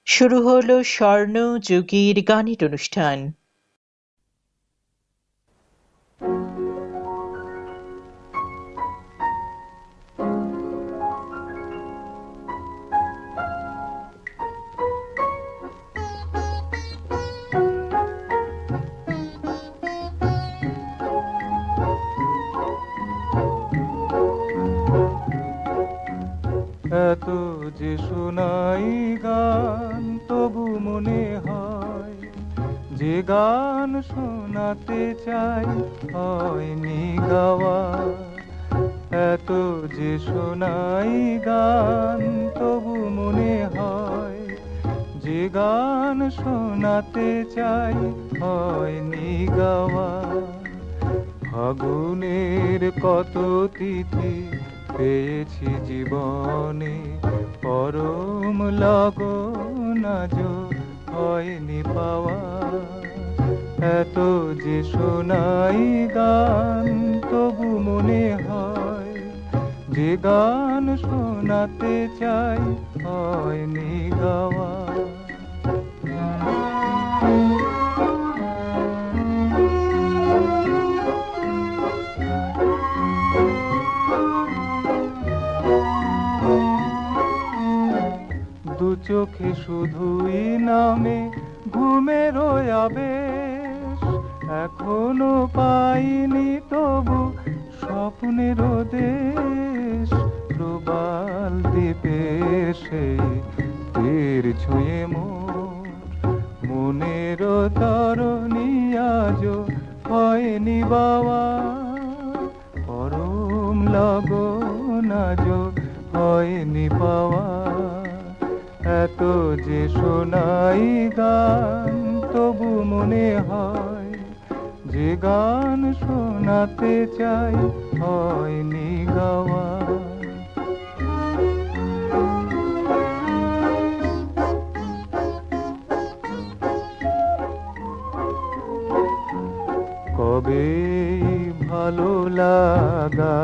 শুরু হলো স্বর্ণযুগের গানের অনুষ্ঠান। এত যে শোনাই গান তবু মনে হয় যে গান শোনাতে চাই হয়নি গাওয়া। এত যে শোনাই গান তবু মনে হয় যে গান শোনাতে চাই হয়নি গাওয়া। ফাগুনের কত তিথি পেয়েছি জীবনে, পরম লগন আজ হয়নি পাওয়া। এত যে শোনাই গান তবু মনে হয় যে গান শোনাতে চাই হয়নি গাওয়া। দু চোখে শুধুই নামে ঘুমের আবেশ, এখনো পাইনি তবু স্বপ্নের দেশ। প্রবাল দ্বীপে সেই তীর ছুঁয়ে মনের তরণী আজ হয়নি বাওয়া। পরম লগন আজ হয়নি পাওয়া। এত যে শোনাই গান তবু মনে হয় যে গান শোনাতে চাই হয়নি গাওয়া। কবে ভালো লাগা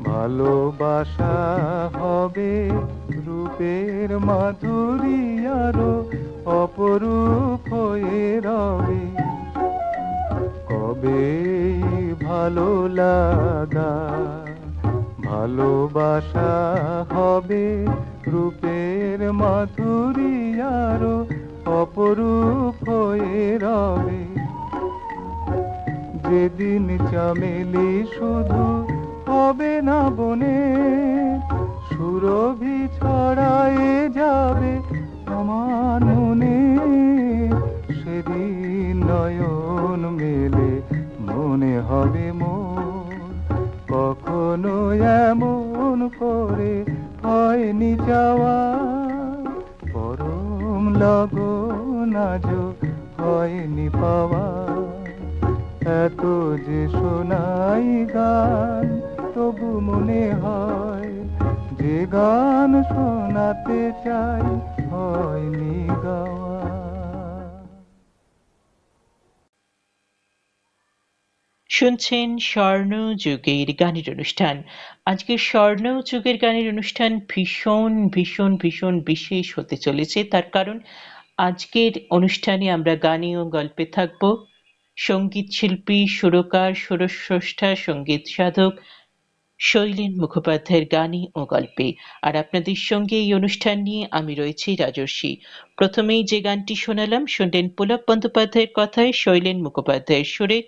ভালোবাসা হবে, রূপের মাধুরী আরো অপরূপ হয়ে রবে। কবে ভালো লাগা ভালোবাসা হবে, রূপের মাধুরী আরো অপরূপ হয়ে রবে। যেদিন চামেলি শুধু হবে না বনে, সুরভি ছড়ায়ে যাবে আমার মনে। সেদিন নয়ন মেলে মনে হবে মোর, কখনো এমন করে হয়নি যাওয়া। পরম লগন আজ হয়নি পাওয়া। এত যে শোনাই গান তবু মনে হয় যে গান শোনাতে চাই হয়নি গাওয়া। শুনছেন স্বর্ণযুগের গানের অনুষ্ঠান। আজকের স্বর্ণযুগের গানের অনুষ্ঠান ভীষণ ভীষণ ভীষণ বিশেষ হতে চলেছে। তার কারণ আজকের অনুষ্ঠানে আমরা গানে ও গল্পে থাকব সঙ্গীত শিল্পী, সুরকার, সুরস্রষ্টা, সঙ্গীত সাধক শৈলেন মুখোপাধ্যায়ের গানে ও গল্পে। আর আপনাদের সঙ্গে এই অনুষ্ঠান নিয়ে আমি রয়েছি রাজস্বী। প্রথমেই যে গানটি শোনালাম শুনলেন পুলক বন্দ্যোপাধ্যায়ের কথায় শৈলেন মুখোপাধ্যায়ের সুরে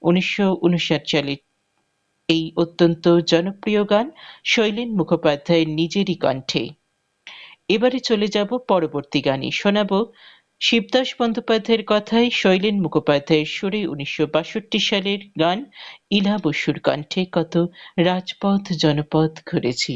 1959 সালে এই অত্যন্ত জনপ্রিয় গান শৈলেন মুখোপাধ্যায়ের নিজেরই কণ্ঠে। এবারে চলে যাব পরবর্তী গানে। শোনাবো শিবদাস বন্দ্যোপাধ্যায়ের কথায় শৈলেন মুখোপাধ্যায়ের সুরে 1962 সালের গান ইলা বসুর কণ্ঠে কত রাজপথ জনপথ ঘুরেছি।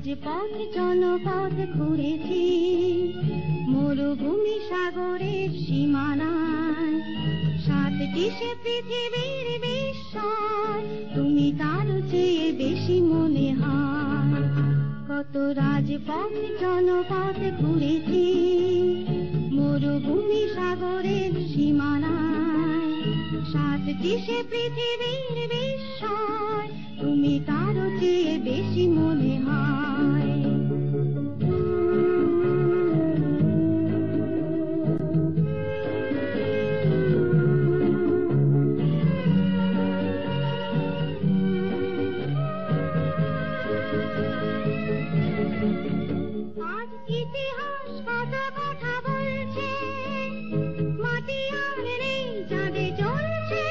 রাজপথ জনপথ ঘুরেছি, মরুভূমি সাগরের সীমানায়, সাতটি সে পৃথিবীর বিস্ময়, তুমি তার চেয়ে বেশি মনে হয়। কত রাজপথ জনপথ ঘুরেছি, মরুভূমি সাগরের সীমানায়, সাতটি সে পৃথিবীর বিস্ময়, তুমি তার চেয়ে বেশি মনে হয়। আজ ইতিহাস কত কথা বলছে, মাটি আর নেই চাঁদে চলছে,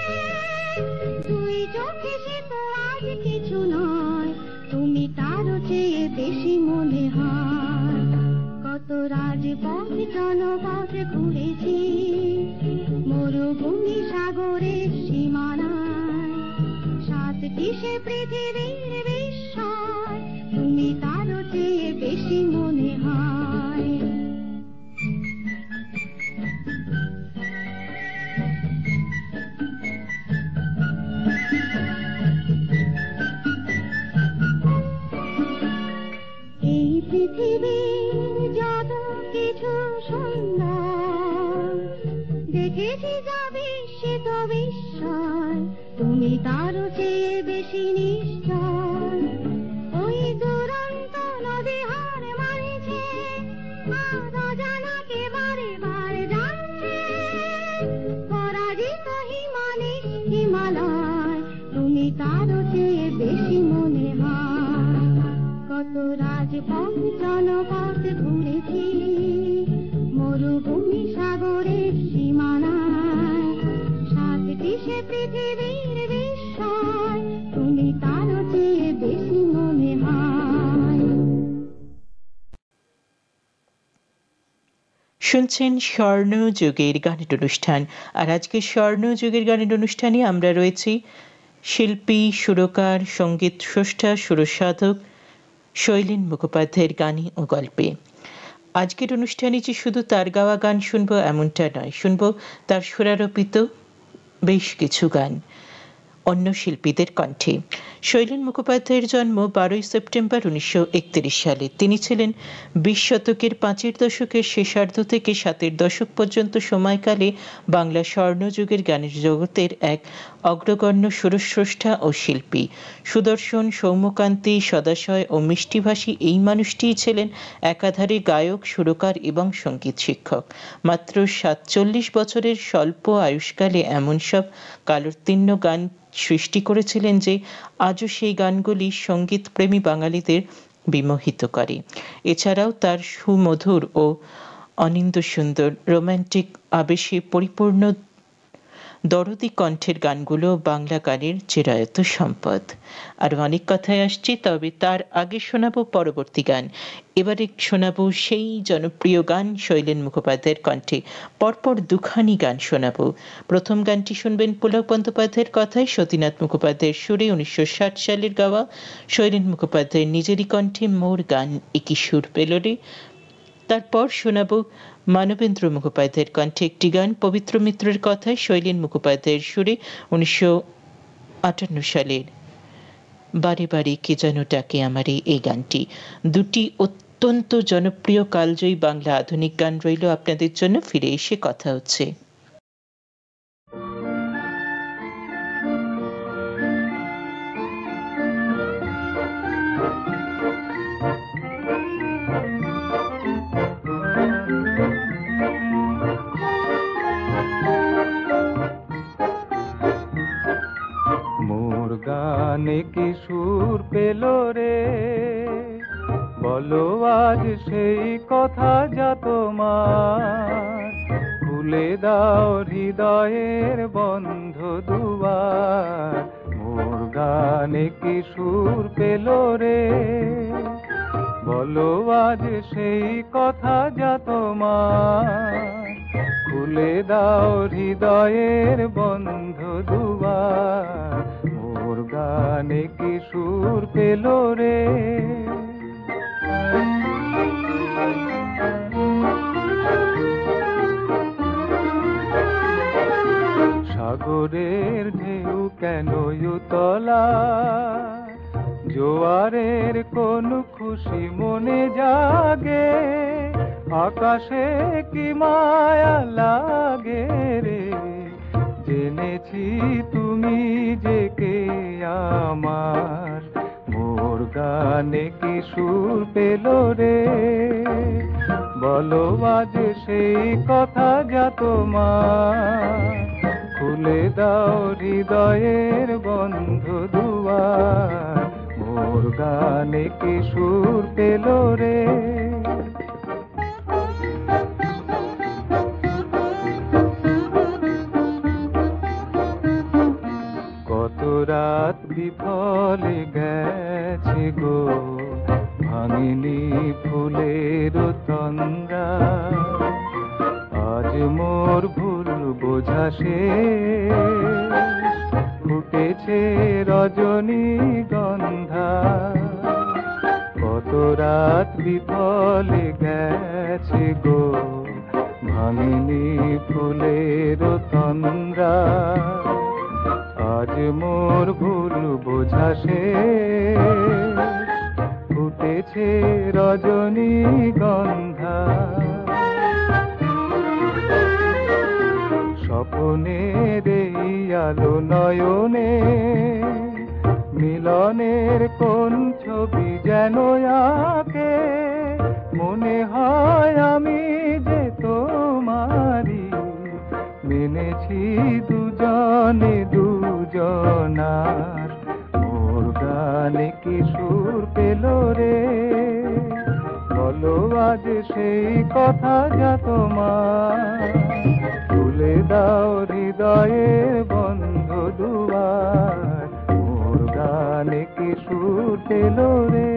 দুই চোখে সে তো আজ কিছু নয়, তুমি তারও চেয়ে বেশি মনে হয়। কত রাজপথ জনপথ ঘুরেছি, মরুভূমি সাগরের সীমানায়, সাতটি সে পৃথিবীর বিস্ময়, তুমি তারও চেয়ে বেশি মনে হয়। এই পৃথিবীর যত কিছু সুন্দর দেখেছি, যা বিস্মিত বিস্ময়, তুমি তারও চেয়ে বেশি নিশ্চয়। ওই দুরন্ত নদী হার মানছে, আর অজানাকে বারে বারে জানছে, পরাজিত হিমালয়, তুমি তারও চেয়ে বেশি মনে হয়। কত রাজপথ জনপথ ঘুরেছি, মরুভূমি সাগরের সীমানায়, সাতটি সে পৃথিবীর বিস্ময়, তুমি তারও চেয়ে বেশি মনে হয়। শুনছেন স্বর্ণযুগের গানের অনুষ্ঠান। আর আজকে স্বর্ণযুগের গানের অনুষ্ঠানে আমরা রয়েছি শিল্পী, সুরকার, সঙ্গীত স্রষ্টা, সুরসাধক শৈলেন মুখোপাধ্যায়ের গানে ও গল্পে। আজকের অনুষ্ঠানে যে শুধু তার গাওয়া গান শুনবো এমনটা নয়, শুনবো তার সুরারোপিত বেশ কিছু গান অন্য শিল্পীদের কণ্ঠে। শৈলেন মুখোপাধ্যায়ের জন্ম 12 সেপ্টেম্বর 1931 সালে। তিনি ছিলেন 20 শতকের 5-এর দশকের শেষার্ধ থেকে 7-এর দশক পর্যন্ত সময়কালে বাংলা স্বর্ণযুগের গানের জগতের এক অগ্রগণ্য সুরস্রষ্টা ও শিল্পী। সুদর্শন, সৌম্যকান্তি, সদাশয় ও মিষ্টিভাষী এই মানুষটিই ছিলেন একাধারে গায়ক, সুরকার এবং সঙ্গীত শিক্ষক। মাত্র 47 বছরের স্বল্প আয়ুষ্কালে এমন সব কালোত্তীর্ণ গান সৃষ্টি করেছিলেন যে আজও সেই গানগুলি সঙ্গীত প্রেমী বাঙালিদের বিমোহিত করে। এছাড়াও তার সুমধুর ও অনিন্দ্য সুন্দর রোমান্টিক আবেশে পরিপূর্ণ দরদী কণ্ঠের গানগুলো বাংলা গানের চিরায়ত সম্পদ। আরো অনেক কথায় আসছি, তবে তার আগে শোনাবো পরবর্তী গান। এবারে শোনাবো সেই জনপ্রিয় গান শৈলেন মুখোপাধ্যায়ের কণ্ঠে। পরপর দুখানি গান শোনাবো। প্রথম গানটি শুনবেন পুলক বন্দ্যোপাধ্যায়ের কথায় সতীনাথ মুখোপাধ্যায়ের সুরে 1960 সালের গাওয়া শৈলেন মুখোপাধ্যায়ের নিজেরই কণ্ঠে মোর গান একই সুর পেল রে। তারপর শোনাবো মানবেন্দ্র মুখোপাধ্যায়ের কণ্ঠে একটি গান পবিত্র মিত্রের কথায় শৈলেন মুখোপাধ্যায়ের সুরে 1958 সালের বারে বারে কে যেন ডাকে আমারে এই গানটি। দুটি অত্যন্ত জনপ্রিয় কালজয়ী বাংলা আধুনিক গান রইল আপনাদের জন্য। ফিরে এসে কথা হচ্ছে। গানে কি সুর পেল রে, বলো আজ সেই কথা যা তোমার, খুলে দাও হৃদয়ের বন্ধ দুয়ার। মোর গানে কি সুর পেল রে, বলো আজ সেই কথা যা তোমার, খুলে দাও হৃদয়ের বন্ধ দুয়ার। মোর গানে কি সুর পেল রে। সাগরের ঢেউ কেন উতলা, জোয়ারের কোন খুশি মনে জাগে, আকাশে কি মায়া লাগে রে, জেনেছি তুমি যে কে আমার, মোর গানে কি সুর পেল রে, বলো আজ সেই কথা যা তোমার, খুলে দাও হৃদয়ের বন্ধ দুয়ার, মোর গানে কি সুর পেল রে। কত রাত বিফলে গেছে গো, ভাঙিনি ফুলের তন্দ্রা, আজ মোর ভুল বোঝা শেষ, ফুটেছে রজনী গন্ধা, কত রাত বিফলে গেছে গো, ভাঙিনি ফুলের তন্দ্রা, আজ মোর ভুল বোঝা শেষ, ফুটেছে রজনী গন্ধা, স্বপ্নের এই আলো নয়নে, মিলনের কোন ছবি যেন আঁকে, মনে হয় আমি যে তোমারি, মেনেছি দুজনে দুজনার, মোর গানে কি সুর পেল রে, বলো আজ সেই কথা যা তোমার, খুলে দাও হৃদয়ের বন্ধ দুয়ার, মোর গানে কি সুর পেল রে।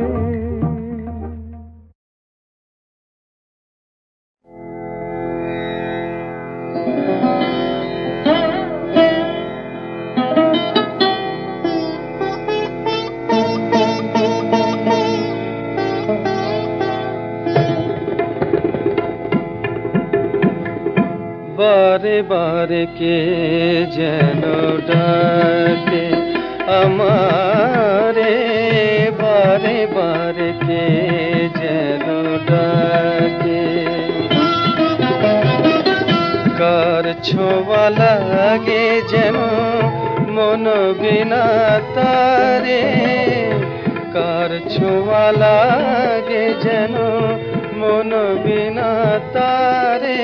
বারে বারে কে যেন ডাকে আমারে, বারে বারে কে যেন ডাকে, কার ছোঁয়া লাগে যেন মন বিনা তারে, কার ছোঁয়া লাগে যেন মন বিনা তারে,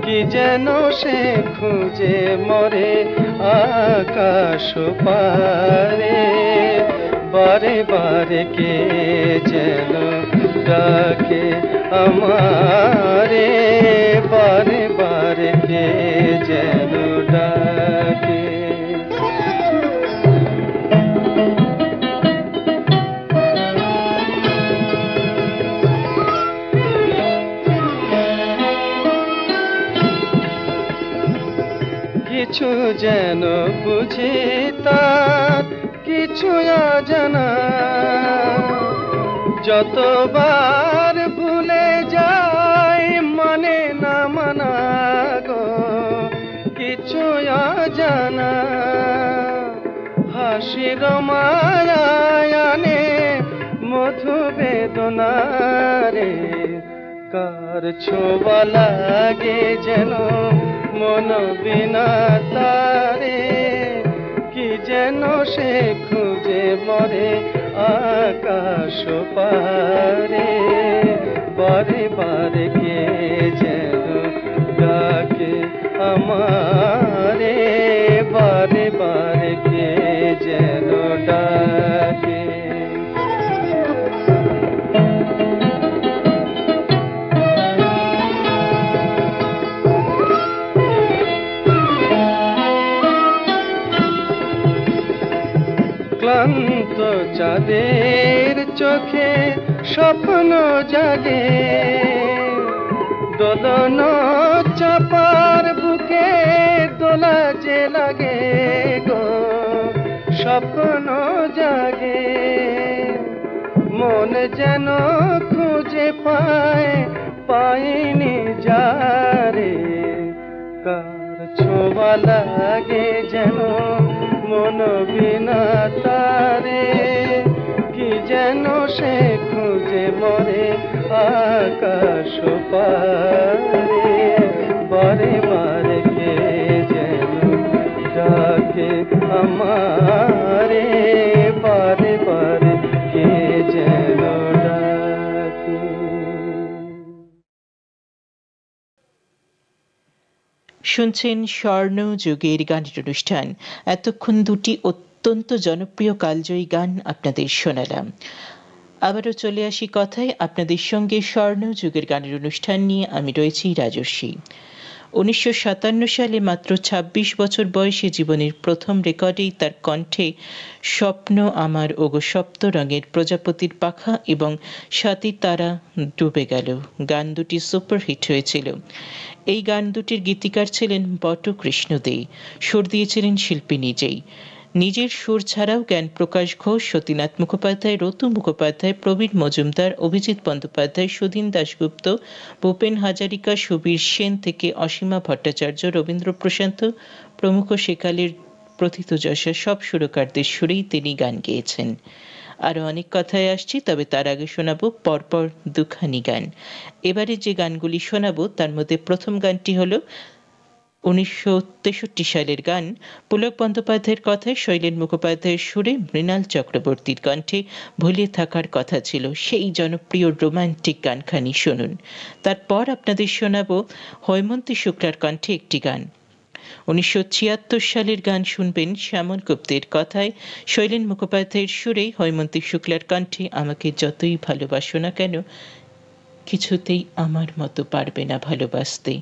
কি যেন সে খুঁজে মরে আকাশ পারে, বারে বারে কে যেন ডাকে আমারে, বারে বারে কে যেন ডাকে। কিছু যেন বুঝি তার কিছু অজানা, যতবার ভুলে যাই মানে না মানা গো, কিছু অজানা, হাসির মায়ানে মধু বেদনা রে, কার ছোঁয়া লাগে যেন মন বিনা তারে, কি যেন সে খুঁজে মরে আকাশ পারে, বারে বারে কে যেন ডাকে আমারে, বারে বারে কে যেন ডাকে। ক্লান্ত চাঁদের চোখে স্বপ্ন জাগে, দোলন চাপার বুকে দোলা যে লাগে গো, স্বপ্ন জাগে, মন যেন খুঁজে পায় পাইনি যারে, কার ছোঁয়া লাগে যেন মন বিনা তারে, কি যেন সে খুঁজে মরে আকাশ পারে। বারে বারে কে যেন ডাকে আমারে, বারে বারে কে যেন ডাকে। শুনছেন স্বর্ণযুগের গানের অনুষ্ঠান। এতক্ষণ দুটি অত্যন্ত জনপ্রিয় কালজয়ী গান আপনাদের শোনালাম। আবারও চলে আসি কথায় আপনাদের সঙ্গে। স্বর্ণযুগের গানের অনুষ্ঠান নিয়ে আমি রয়েছি রাজস্বী। 1957 সালে মাত্র 26 বছর বয়সে জীবনের প্রথম রেকর্ডেই তার কণ্ঠে স্বপ্ন আমার ওগো সপ্ত রঙের, প্রজাপতির পাখা এবং সাথী তারা ডুবে গেল গান দুটি সুপারহিট হয়েছিল। এই গান দুটির গীতিকার ছিলেন বটকৃষ্ণ দে, সুর দিয়েছিলেন শিল্পী নিজেই। নিজের সুর ছাড়াও জ্ঞান প্রকাশ ঘোষ, সতীনাথ মুখোপাধ্যায়, রতু মুখোপাধ্যায়, প্রবীর মজুমদার, অভিজিৎ বন্দ্যোপাধ্যায়, সুধীন দাশগুপ্ত, ভূপেন হাজারিকা, সুবীর সেন থেকে অসীমা ভট্টাচার্য, রবীন্দ্র প্রশান্ত প্রমুখ সেকালের প্রথিতযশা সব সুরকারদের সুরেই তিনি গান গেয়েছেন। আরো অনেক কথায় আসছি, তবে তার আগে শোনাবো পরপর দুখানি গান। এবারে যে গানগুলি শোনাবো তার মধ্যে প্রথম গানটি হলো 1963 সালের গান। পুলক বন্দ্যোপাধ্যায়ের কথায় শৈলেন মুখোপাধ্যায়ের সুরে মৃণাল চক্রবর্তীর কণ্ঠে ভুলে থাকার কথা ছিল, সেই জনপ্রিয় রোমান্টিক গানখানি শুনুন। তারপর আপনাদের শোনাবো হৈমন্তী শুক্লার কণ্ঠে একটি গান। 1976 সালের গান শুনবেন শ্যামল গুপ্তের কথায় শৈলেন মুখোপাধ্যায়ের সুরে হৈমন্তী শুক্লার কণ্ঠে আমাকে যতই ভালোবাসো না কেন কিছুতেই আমার মতো পারবে না ভালোবাসতে।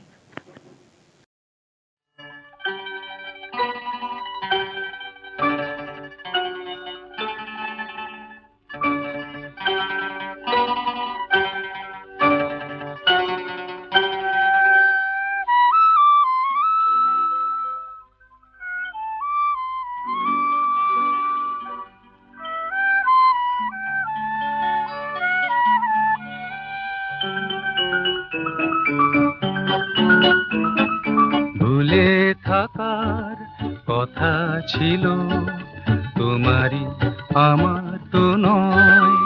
ভুলে থাকার কথা ছিল তোমারই আমার তো নয়,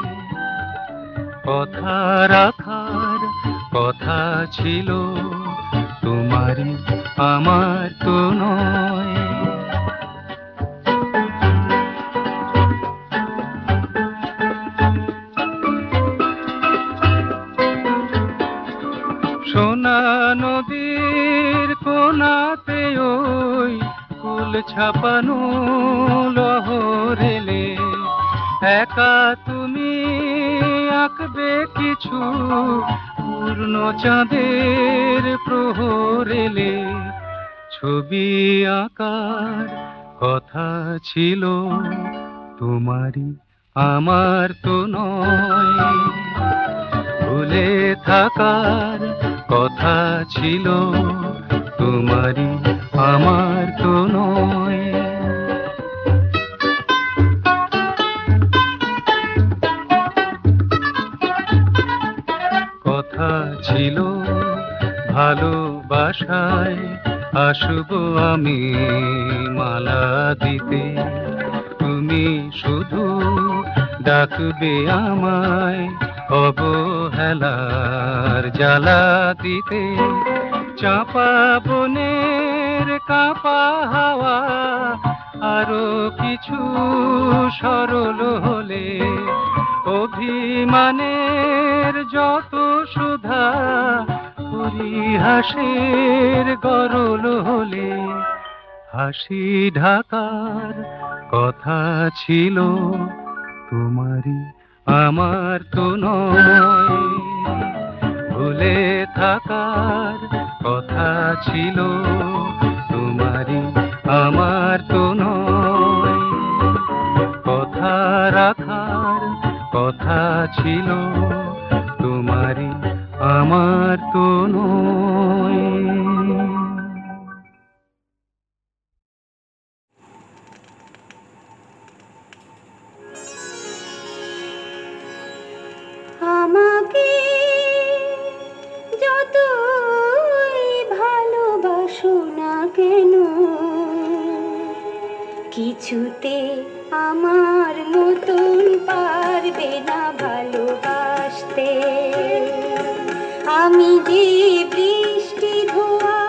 কথা রাখার কথা ছিল তোমারই আমার তো নয়। সোনা নদীর কোনাতে ওই কুল ছাপানো লহরেলে একা তুমি আঁকবে কিছু পূর্ণ চাঁদের প্রহরেলে। ছবি আঁকার কথা ছিল তোমারই আমার তো নয়, ভুলে থাকার কথা ছিল তোমারই আমার তো নয়। কথা ছিল ভালোবাসায় আসবো আমি মালা দিতে, তুমি শুধু ডাকবে আমায় অবহেলার জ্বালা দিতে। চাপা বনের কাঁপা হাওয়া আরো কিছু সরল হলে, অভিমানের যত সুধা পরিহাসের গরল হলে, হাসি ঢাকার কথা ছিল তোমারই আমার তো নয়, ভুলে থাকার কথা ছিল তোমারই আমার তো নয়, কথা রাখার কথা ছিল তোমারই আমার তো নয়। আমাকে যতই ভালোবাসো না কেন কিছুতে আমার মতন পারবে না ভালোবাসতে। আমি যে বৃষ্টি ধোয়া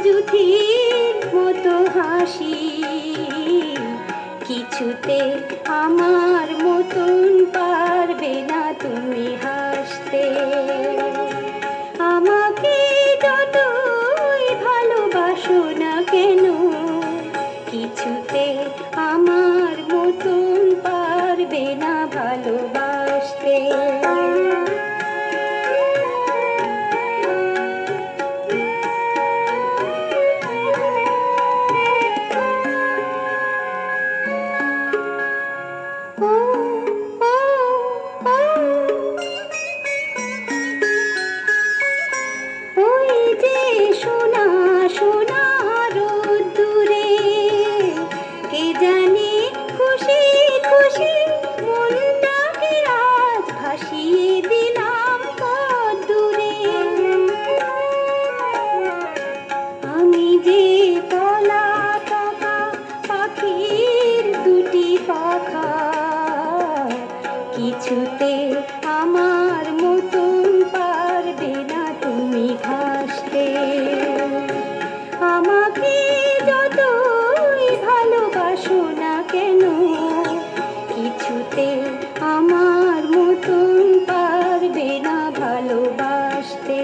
জুথির মতো হাসি, কিছুতে আমার মতন পারবে না তুমি হাসতে। আমাকে যতই ভালোবাসো না কেন, কিছুতে আমার মতন পারবে না ভালোবাসতে। কিছুতে আমার মতন পারবে না তুমি ভাসতে। আমাকে যতই ভালোবাসো না কেন, কিছুতে আমার মতন পারবে না ভালোবাসতে।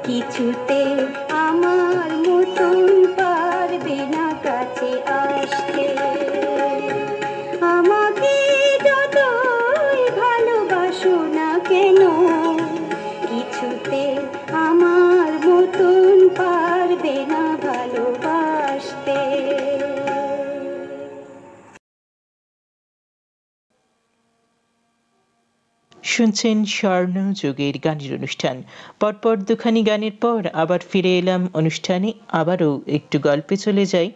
কিছুতে আমার মতন পারবে না কাছে আসতে। আমাকে যতই ভালোবাসো না কেন, কিছুতে আমার মতন পারবে না ভালোবাসতে। শুনছেন স্বর্ণযুগের গানের অনুষ্ঠান। পরপর দুখানি গানের পর আবার ফিরে এলাম অনুষ্ঠানে। আবারও একটু গল্পে চলে যাই।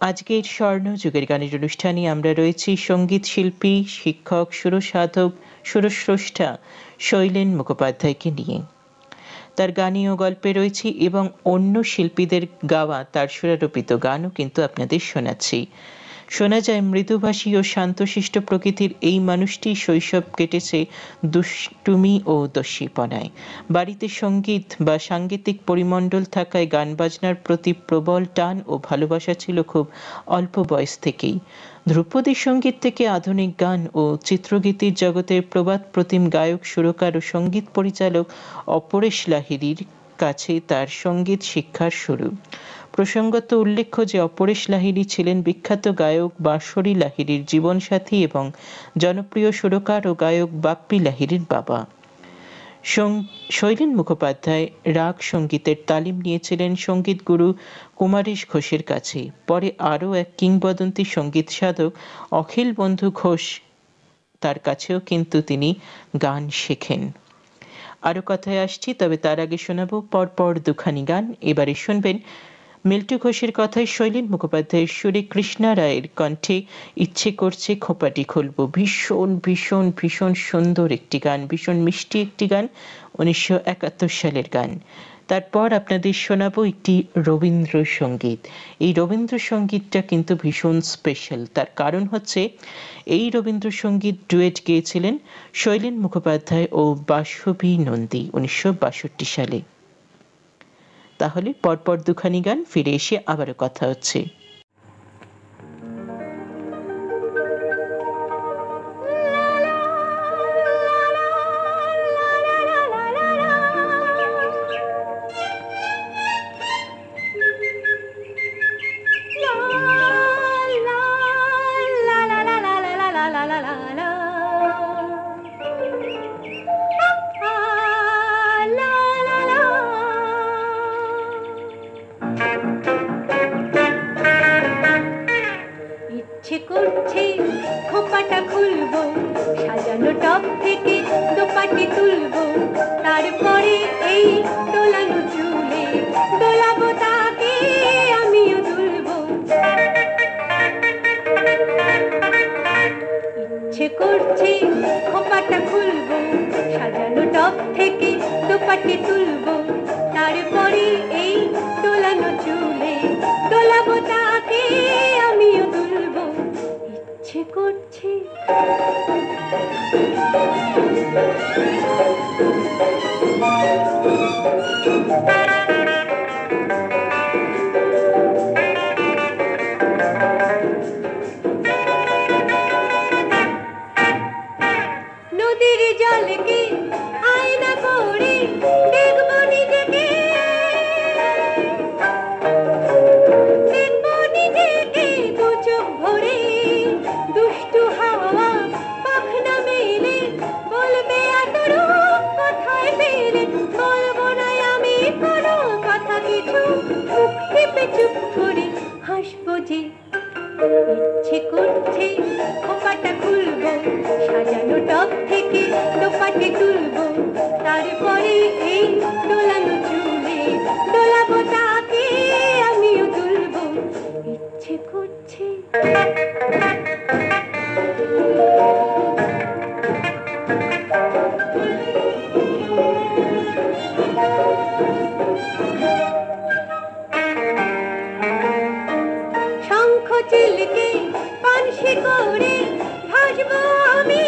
আজকের স্বর্ণযুগের গানের অনুষ্ঠানে আমরা রয়েছি সঙ্গীত শিল্পী, শিক্ষক, সুরসাধক, সুরস্রষ্টা শৈলেন মুখোপাধ্যায়কে নিয়ে। তার গানে ও গল্পে রয়েছি এবং অন্য শিল্পীদের গাওয়া তার সুরারোপিত গানও কিন্তু আপনাদের শোনাচ্ছি। শোনা যায় মৃদুভাষী ও শান্তশিষ্ট প্রকৃতির এই মানুষটি শৈশব কেটেছে দুষ্টুমি ও দস্যিপনায়। বাড়িতে সঙ্গীত বা সাংগীতিক পরিমণ্ডল থাকায় গান বাজনার প্রতি প্রবল টান ও ভালোবাসা ছিল খুব অল্প বয়স থেকেই। ধ্রুপদী সঙ্গীত থেকে আধুনিক গান ও চিত্রগীতির জগতের প্রবাদ প্রতিম গায়ক, সুরকার ও সঙ্গীত পরিচালক অপরেশ লাহিড়ীর কাছে তার সঙ্গীত শিক্ষার শুরু। প্রসঙ্গত উল্লেখ্য যে অপরেশ লাহিড়ী ছিলেন বিখ্যাত গায়ক বাঁশরী লাহিড়ীর জীবনসাথী এবং জনপ্রিয় সুরকার ও গায়ক বাপ্পি লাহিড়ীর বাবা। শৈলেন মুখোপাধ্যায় রাগ সঙ্গীতের তালিম নিয়েছিলেন সঙ্গীত গুরু কুমারেশ ঘোষের কাছে। পরে আরও এক কিংবদন্তি সঙ্গীত সাধক অখিল বন্ধু ঘোষ তার কাছেও কিন্তু তিনি গান শেখেন। আরো কথায় আসছি, তবে তার আগে শোনাবো পরপর দুখানি গান। এবারে শুনবেন মিল্টু ঘোষের কথায় শৈলেন মুখোপাধ্যায়ের সুরে কৃষ্ণা রায়ের কণ্ঠে ইচ্ছে করছে খোঁপাটি খুলবো। ভীষণ ভীষণ ভীষণ সুন্দর একটি গান, ভীষণ মিষ্টি একটি গান, 1971 সালের গান। তারপর আপনাদের শোনাবো একটি রবীন্দ্রসঙ্গীত। এই রবীন্দ্রসঙ্গীতটা কিন্তু ভীষণ স্পেশাল। তার কারণ হচ্ছে এই রবীন্দ্রসঙ্গীত ডুয়েট গেয়েছিলেন শৈলেন মুখোপাধ্যায় ও বাসবী নন্দী 1962 সালে। তাহলে পরপর দুখানি গান, ফিরে এসে আবারও কথা হচ্ছে। দোপাকে তুলবো তারপরে এই দোলানো চুলে দোলাবো তাকে আমিও তুলবো ইচ্ছে করছে নদীর জলকে আয়না করে দেখবো নিজেকে দু চোখ ভরে দুষ্টু হাওয়া পাখনা মেলে বলবে এত রূপ কোথায় পেলে বলবো না আমি কোনো কথা কিছু মুখ টিপে চুপ করে হাসবো যে ইচ্ছে করছে খোপাটা খুলবো সাজানো টপ থেকে দোপাকে তুলবো তারপরে এই দোলানো চুলে দোলাবো তাকে আমিও তুলবো ইচ্ছে করছে শঙ্খ চিলকে পানসি করে ভাসবো আমি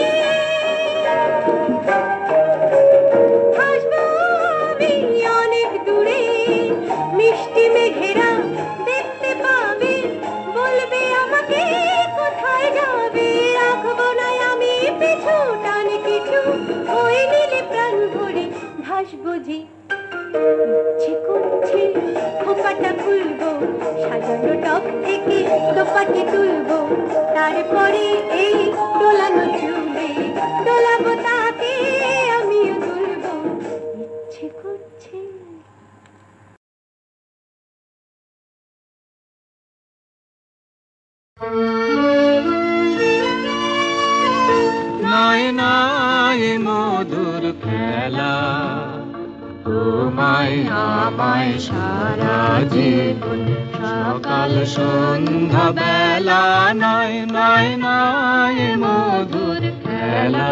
অনেক দূরে মিষ্টি মেঘেরা দেখতে পাবে বলবে আমাকে কোথায় যাবে রাখবো না আমি পিছু টানে কিছু ওই নীলে প্রাণ ভরে ভাসবো যে ইচ্ছে করছে খোপাটা খুলবো সাজানো টপ থেকে দোপাকে তুলবো তারপরে এই দোলানো চুলে দোলাবো তাকে আমিও তুলবো ইচ্ছে করছে নয় নয় মধুর খেলা তোমায় আমায় সারা জীবন সকাল সন্ধ্যা বেলা নয় নয় নয় মধুর খেলা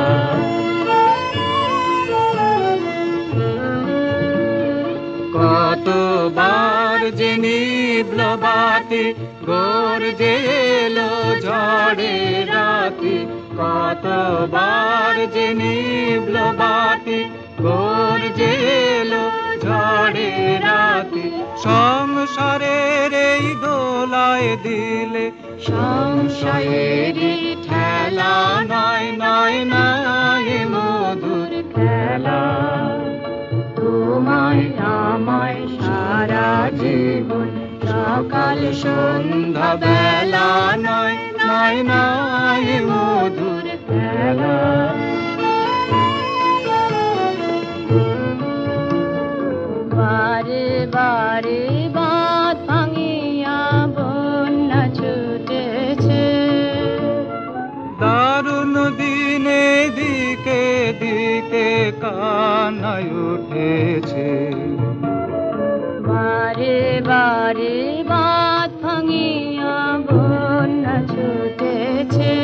কতবার যে নিভল বাতি গর্জে এলো ঝড়ে রাতি কতবার যে নিভল বাতি গর্জে এলো ঝড়ে রাতি সংসারের এই দোলায় দিলে সংসারেরই ঠেলা নয় নয় নয় মধুর খেলা তোমায় আমায় সারা জীবন সকাল সন্ধ্যা বেলা নয় নয় নয় মধুর খেলা বারে বারে বাঁধ ভাঙিয়া বন্যা ছুটেছে দারুণ দিনে দিকে দিকে কান্নায় উঠেছে বারে বারে বাঁধ ভাঙিয়া বন্যা ছুটেছে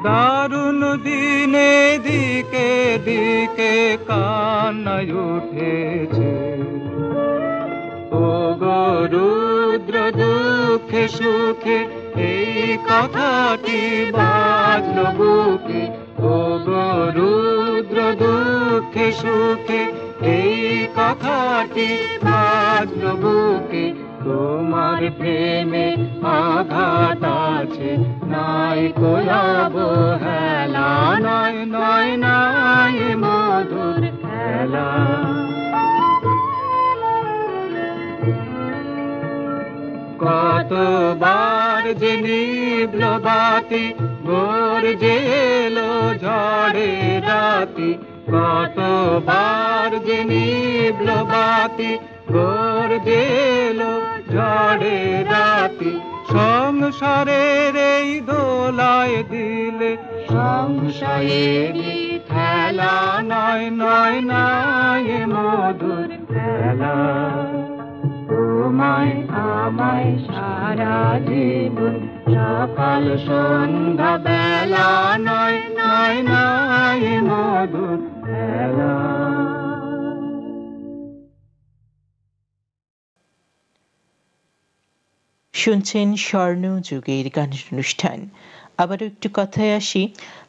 দারুণ দিনে দিকে দিকে কান্নায় উঠেছে ও গো রুদ্র দুঃখে সুখে এই কথাটি বাজলো বুকে ও গো রুদ্র দুঃখে সুখে এই কথাটি বাজলো বুকে তোমার প্রেমে আঘাত আছে নাই কোলাবো হেলা নয় নয় নয় মধুর খেলা কতবার যে নিভল বাতি গর্জে এলো ঝড়ে রাতি কতবার যে নিভল বাতি গর্জে এলো ঝড়ে রাতি সংসারের এই দোলায় দিলে সংসারেরই খেলা নয় নয় নয় মধুর খেলা তোমায় আমায় সারা জীবন সকাল সন্ধ্যা বেলা নয় নয় নয় মধুর খেলা শুনছেন স্বর্ণযুগের গানের অনুষ্ঠান। আবারও একটু কথায় আসি।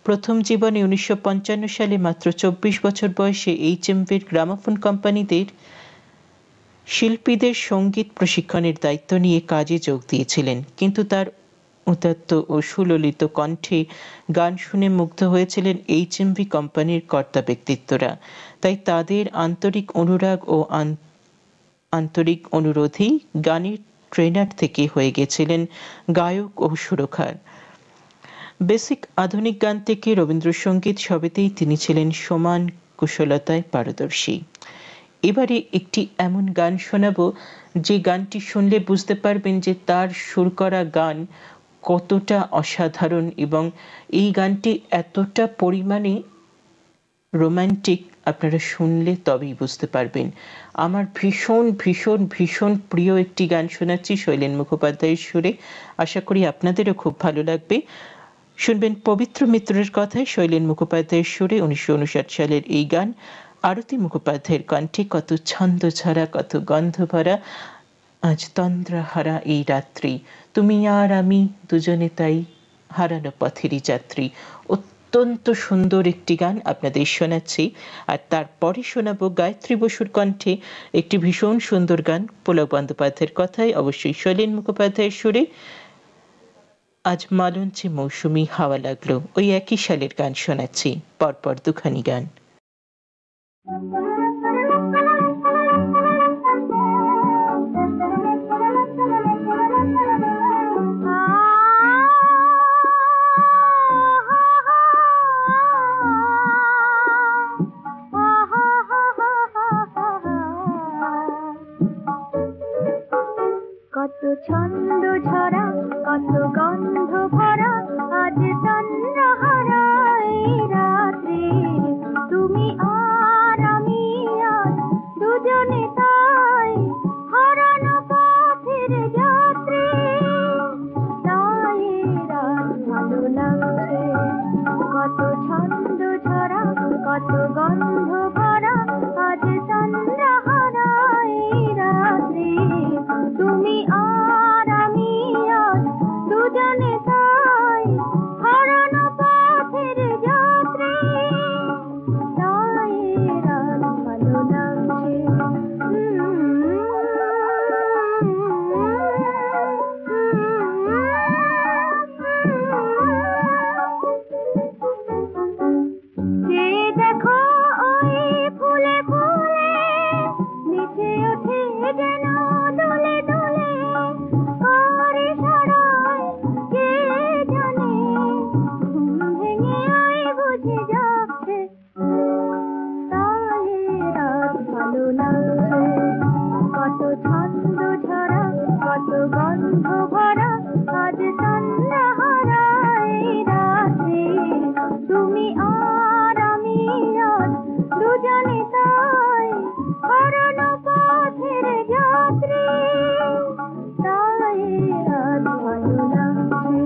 প্রথম জীবনে 1955 সালে মাত্র 24 বছর বয়সে এইচএমভির গ্রামোফোন কোম্পানিদের শিল্পীদের সঙ্গীত প্রশিক্ষণের দায়িত্ব নিয়ে কাজে যোগ দিয়েছিলেন, কিন্তু তার উদাত্ত ও সুললিত কণ্ঠে গান শুনে মুগ্ধ হয়েছিলেন এইচএমভি কোম্পানির কর্তা ব্যক্তিত্বরা। তাই তাদের আন্তরিক অনুরাগ ও আন্তরিক অনুরোধেই গানের ট্রেনার থেকে হয়ে গেছিলেন গায়ক ও সুরকার। বেসিক আধুনিক গান থেকে রবীন্দ্রসঙ্গীত সবেতেই তিনি ছিলেন সমান কুশলতায় পারদর্শী। এবারে একটি এমন গান শোনাবো যে গানটি শুনলে বুঝতে পারবেন যে তার সুর করা গান কতটা অসাধারণ, এবং এই গানটি এতটা পরিমাণে রোমান্টিক, আপনারা শুনলে তবেই বুঝতে পারবেন। আমার ভীষণ ভীষণ ভীষণ প্রিয় একটি গান শোনাচ্ছি শৈলেন মুখোপাধ্যায়ের সুরে। আশা করি আপনাদেরও খুব ভালো লাগবে। শুনবেন পবিত্র মিত্রের কথায় শৈলেন মুখোপাধ্যায়ের সুরে 1959 সালের এই গান। আরতি মুখোপাধ্যায়ের কণ্ঠে কত ছন্দ ছড়া, কত গন্ধ ভরা। আজ তন্দ্রাহারা এই রাত্রি, তুমি আর আমি দুজনে তাই হারানো পথেরই যাত্রী। অত্যন্ত সুন্দর একটি গান আপনাদের শোনাচ্ছি। আর তারপরে শোনাবো গায়ত্রী বসুর কণ্ঠে একটি ভীষণ সুন্দর গান পুলক বন্দ্যোপাধ্যায়ের কথায়, অবশ্যই শৈলেন মুখোপাধ্যায়ের সুরে। আজ মালঞ্চে মৌসুমি হাওয়া লাগলো, ওই একই সালের গান শোনাচ্ছি, পরপর দুখানি গান। কত ছন্দ ঝরা, কত গন্ধ ভরা, আজ তন্দ্রাহারা এই রাত্রি, তুমি আর আমি আজ দুজনে তাই হারানো পথের যাত্রী। তাই রাত ভালো লাগছে, কত ছন্দ ঝরা, কত গন্ধ ভরা, আজ তন্দ্রাহারা এই রাত্রি, তুমি আর আমি আজ দুজনে তাই হারানো পথের যাত্রী। তাই রাত ভালো লাগছে। যে দেখো ওই ফুলে ফুলে নিচে ওঠে যেন দোলে দোলে, কার ইশারায় কে জানে ঘুম ভেঙে ওই বুঝে যাচ্ছে। তাই রাত ভালো লাগছে, কত ছন্দ ঝরা, কত গন্ধ ভরা, আজ তন্দ্রাহারা এই রাত্রি, তুমি আর আমি আজ দুজনে তাই হারানো পথের যাত্রী। তাই রাত ভালো লাগছে।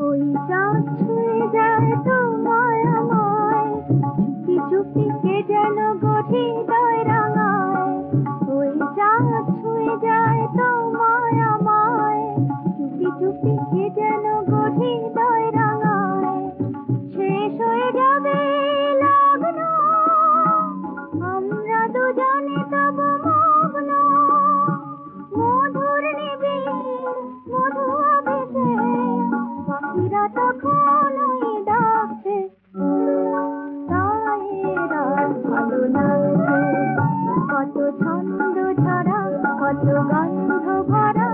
ওই চাঁদ ছুঁয়ে যায় তোমায় আমায়, চুপি চুপি কে যেন গভীর রাঙায়। ওই চাঁদ ছুঁয়ে যায় তোমায় আমায়, চুপি চুপি কে যেন গভীর রাঙায়। শেষ হয়ে যাবে লগ্ন, আমরা দুজনে তব মগ্ন, মধুর নিবিড় মধু আবেশে পাখিরা তখন ওই ডাকছে। তাই রাত ভালো লাগছে, কত ছন্দ ঝরা, কত গন্ধ ভরা,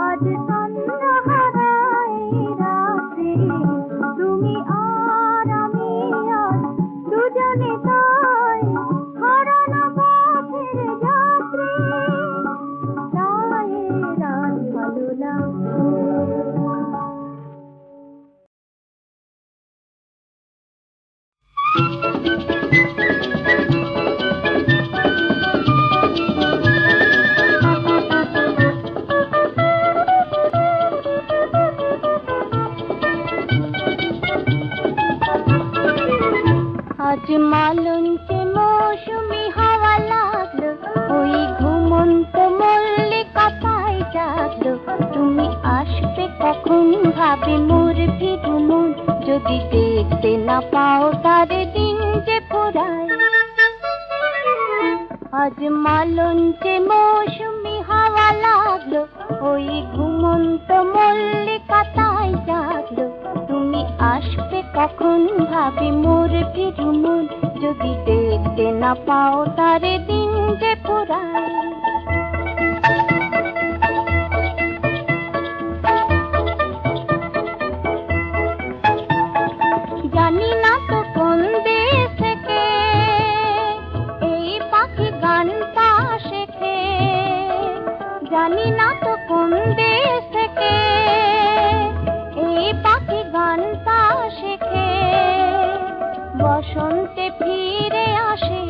আজ তন্দ্রাহারা এই রাত্রি, তুমি আর আমি আজ দুজনে তাই হারানো পথের যাত্রী। তাই রাত ভালো লাগছে। আজ মালঞ্চে মৌসুমি হাওয়া লাগলো, ওই ঘুমন্ত মল্লিকা পাই জাগলো। তুমি আসবে কখন ভাবে মোর ভিড়ু মন, যদি দেখতে না পাও তার দিন যে ফুরায়। আজ মালঞ্চে মৌসুমি হাওয়া লাগলো, ওই ঘুমন্ত মল্লিকা তাই জাগলো। তুমি আসবে কখন ভাবি মোর ভিড়ু মন, যদি দেখতে না পাও তার দিন যে ফুরায়। জানি না তো কোন দেশ থেকে এই পাখি গানটা শেখে, জানি না তো কোন দেশ থেকে এই পাখি গানটা শেখে। বসন্তে ফিরে আসে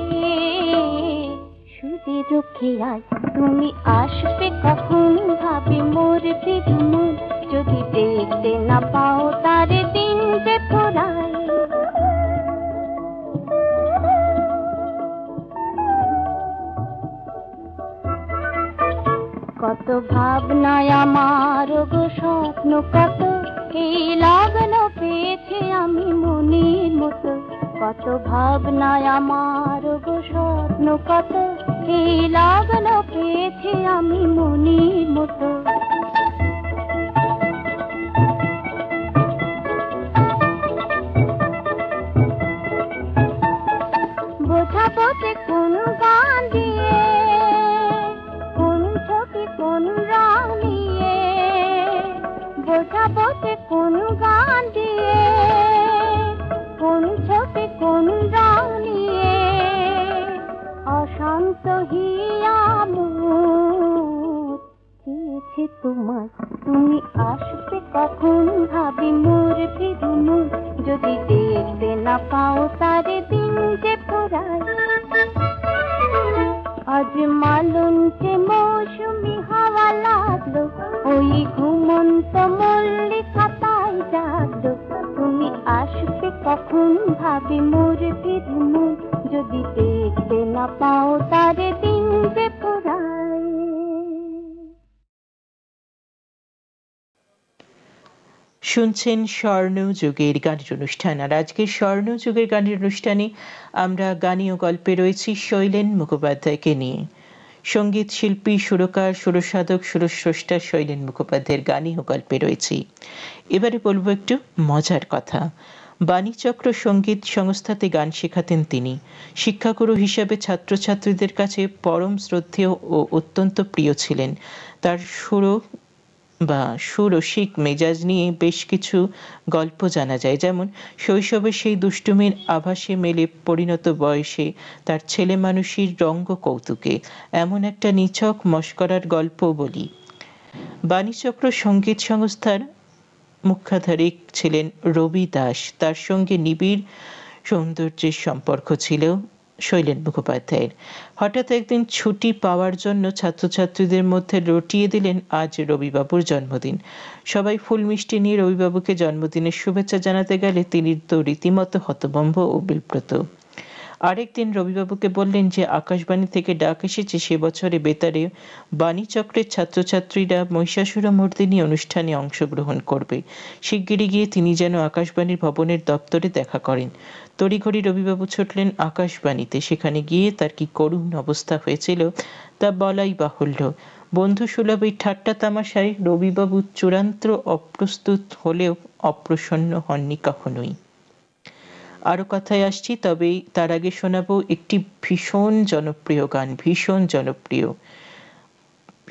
শুধু দুঃখিয়ায়, তুমি আসবে কখন ভাবি মোর ভিড়ু মন, যদি দেখতে না পাও তার দিন যে ফুরায়। কত ভাবনায় আমার গো স্বপ্ন কত, এই লগ্ন পেয়েছি আমি মনির মতো। কত ভাবনায় আমার গো স্বপ্ন কত, এই লগ্ন পেয়েছি আমি মনির মতো। বোঝাবো যে কোন গান দিয়ে, কোন ছবি কোন রং নিয়ে, বোঝাবো যে কোন গান দিয়ে, কোন ছবি কোন রং নিয়ে। অশান্ত হিয়া চেয়েছে তোমায়, তুমি আসবে কখন ভাবি মোর ভিড়ু মন, যদি দেখতে না পাও তার দিন যে ফুরায়। আজ মালঞ্চে মৌসুমি হাওয়া লাগলো, ওই ঘুমন্ত মল্লিকা তাই জাগলো। তুমি আসবে কখন ভাবি মোর ভিড়ু মন, যদি দেখতে না পাও তার দিন যে ফুরায়। শুনছেন স্বর্ণযুগের গানের অনুষ্ঠান। আর আজকের স্বর্ণযুগের গানের অনুষ্ঠানে আমরা গানে ও গল্পে রয়েছি শৈলেন মুখোপাধ্যায়কে নিয়ে। সঙ্গীত শিল্পী, সুরকার, সুরসাধক, সুরস্রষ্টা শৈলেন মুখোপাধ্যায়ের গানে ও গল্পে রয়েছি। এবারে বলবো একটু মজার কথা। বাণীচক্র সঙ্গীত সংস্থাতে গান শেখাতেন তিনি। শিক্ষাগুরু হিসাবে ছাত্রছাত্রীদের কাছে পরম শ্রদ্ধেয় ও অত্যন্ত প্রিয় ছিলেন। তার সুরসিক মেজাজ নিয়ে বেশ কিছু গল্প জানা যায়। যেমন শৈশবে সেই দুষ্টুমির আভাসে মেলে পরিণত বয়সে তার ছেলে মানুষের রঙ্গ কৌতুকে, এমন একটা নিছক মস্করার গল্প বলি। বাণীচক্র সঙ্গীত সংস্থার মুখ্যাধারিক ছিলেন রবি দাস। তার সঙ্গে নিবিড় সৌন্দর্যের সম্পর্ক ছিল শৈলেন মুখোপাধ্যায়ের। হঠাৎ একদিন ছুটি পাওয়ার জন্য ছাত্রছাত্রীদের মধ্যে রটিয়ে দিলেন আজ রবিবাবুর জন্মদিন। সবাই ফুল মিষ্টি নিয়ে রবিবাবুকে জন্মদিনের শুভেচ্ছা জানাতে গেলে তিনি তো রীতিমতো হতভম্ব ও বিব্রত। আরেকদিন রবিবাবুকে বললেন যে আকাশবাণী থেকে ডাক এসেছে সে বছরে বেতারে বাণীচক্রের ছাত্রছাত্রীরা মহিষাসুরমর্দিনী অনুষ্ঠানে অংশগ্রহণ করবে। শিগগিরই গিয়ে তিনি যেন আকাশবাণীর ভবনের দপ্তরে দেখা করেন। তড়িঘড়ি রবিবাবু ছুটলেন আকাশবাণীতে। সেখানে গিয়ে তার কি করুণ অবস্থা হয়েছিল তা বলাই বাহুল্য। বন্ধুসুলভ এই ঠাট্টা তামাশায় রবিবাবু চূড়ান্ত অপ্রস্তুত হলেও অপ্রসন্ন হননি কখনোই। আরো কথায় আসছি, তবে তার আগে শোনাবো একটি ভীষণ জনপ্রিয় গান।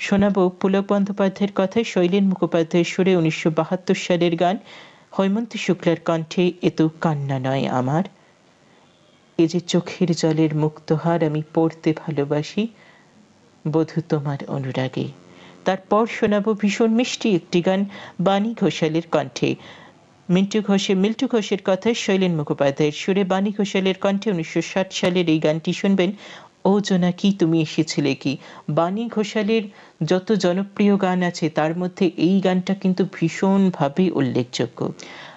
শোনাবো পুলক বন্দ্যোপাধ্যায়ের কথায় শৈলেন মুখোপাধ্যায়ের সুরে 1972 সালের গান, হৈমন্তী শুক্লার কণ্ঠে এ তো কান্না নয় আমার, এ যে চোখের জলের মুক্তহার আমি পড়তে ভালোবাসি বধূ তোমার অনুরাগে। তারপর শোনাবো ভীষণ মিষ্টি একটি গান বাণী ঘোষালের কণ্ঠে। মিল্টু ঘোষের কথায় শৈলেন মুখোপাধ্যায়ের সুরে বাণী ঘোষালের কণ্ঠে 1960 সালের এই গানটি শুনবেন। ও জোনাকি তুমি এসেছিলে কি। বাণী ঘোষালের যত জনপ্রিয় গান আছে তার মধ্যে এই গানটা কিন্তু ভীষণভাবে উল্লেখযোগ্য।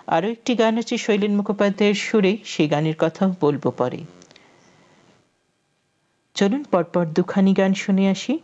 আরও একটি গান আছে শৈলেন মুখোপাধ্যায়ের সুরে, সেই গানের কথাও বলবো পরে। চলুন পরপর দুখানি গান শুনে আসি।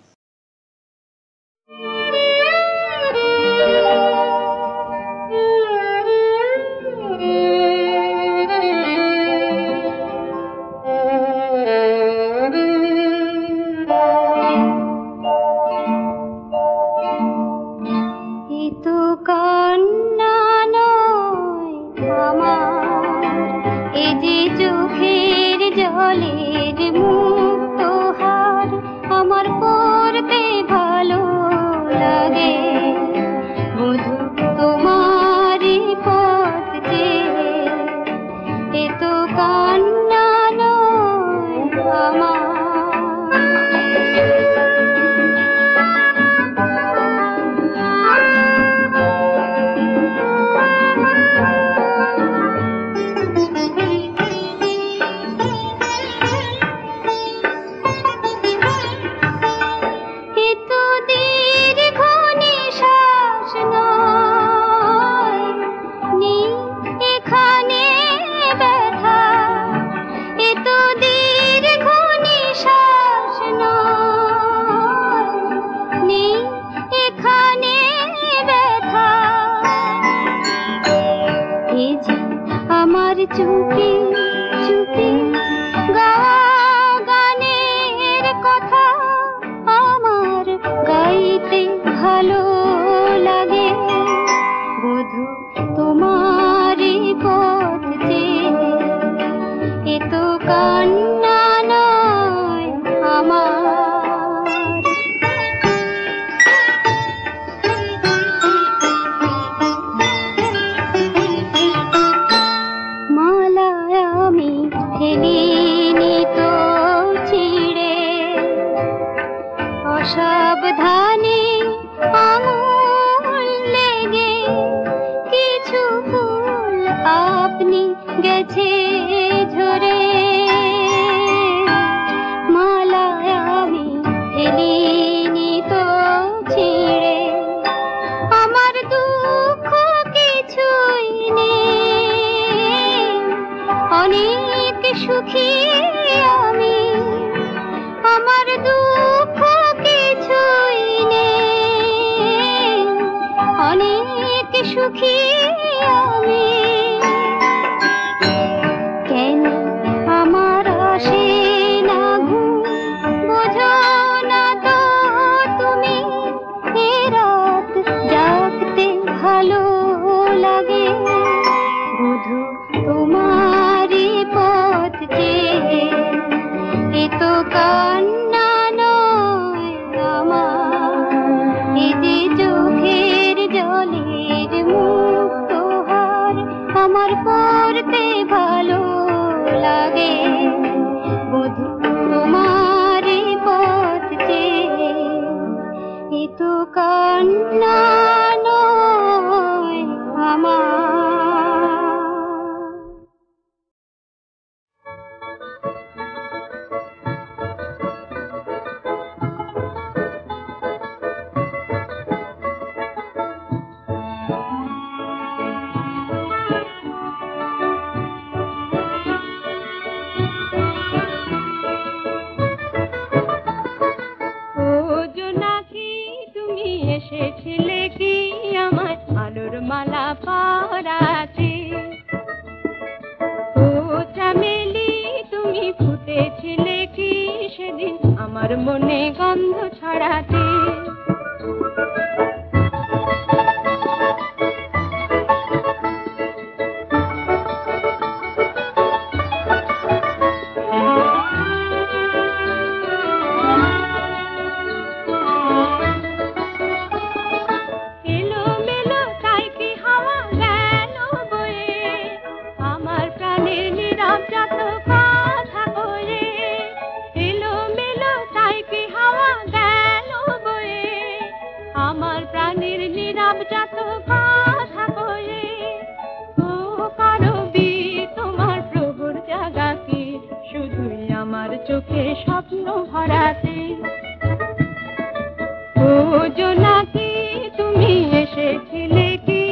জোনাকি তুমি এসেছিলে কি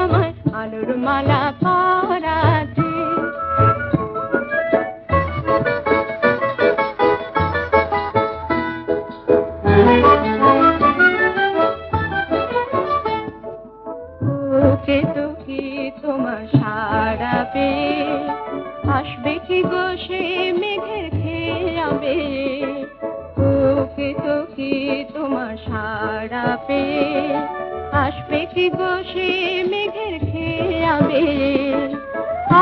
আমার আলোর মালা পার আছে। ওকে তো কি তোমার সারা পেয়ে আসবে কি গো সে মেঘের খেয়াবে। ওকে তো কি তোমার সারা পেয়ে আসবে কি গো সে মেঘের খেয়াবে।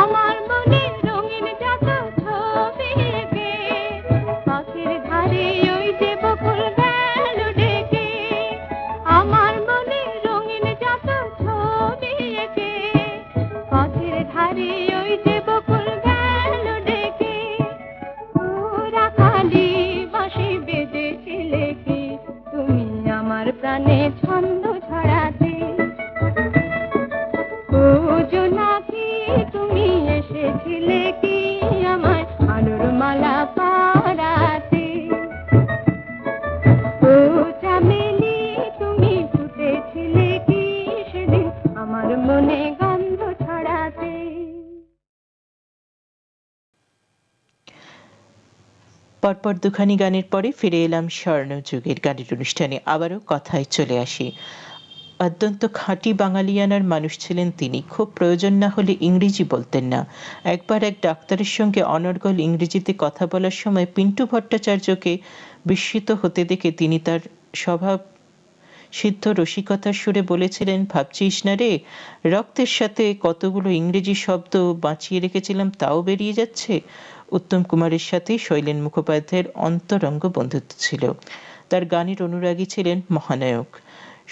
আমার মনে রঙিন যত ছবি এঁকে পথের ধারে ওই যে বকুল গেল ডেকে। আমার মনে রঙিন যত ছবি এঁকে পথের ধারে ওই যে বকুল গেল ডেকে। ওরা খালি বাঁশি বেজেছিলে কি তুমি আমার প্রাণে ছন্দ ছড়াতে। ও জোনাকি তুমি এসেছিলে কি আমার আলোর মালা পরাতে। ও চামেলি তুমি ফুটেছিলে কি সেদিন আমার মনে গন্ধ ছড়াতে। পরপর দুখানি গানের পরে ফিরে এলাম স্বর্ণযুগের গানের অনুষ্ঠানে। আবারও কথায় চলে আসি। অত্যন্ত খাঁটি বাঙালিয়ানার মানুষ ছিলেন তিনি। খুব প্রয়োজন না হলে ইংরেজি বলতেন না। একবার এক ডাক্তারের সঙ্গে অনর্গল ইংরেজিতে কথা বলার সময় পিন্টু ভট্টাচার্যকে বিস্মিত হতে দেখে তিনি তার স্বভাব সিদ্ধ রসিকতার সুরে বলেছিলেন, ভাবছিস না রে, রক্তের সাথে কতগুলো ইংরেজি শব্দ বাঁচিয়ে রেখেছিলাম তাও বেরিয়ে যাচ্ছে। উত্তম কুমারের সাথে শৈলেন মুখোপাধ্যায়ের অন্তরঙ্গ বন্ধুত্ব ছিল। তার গানের অনুরাগী ছিলেন মহানায়ক।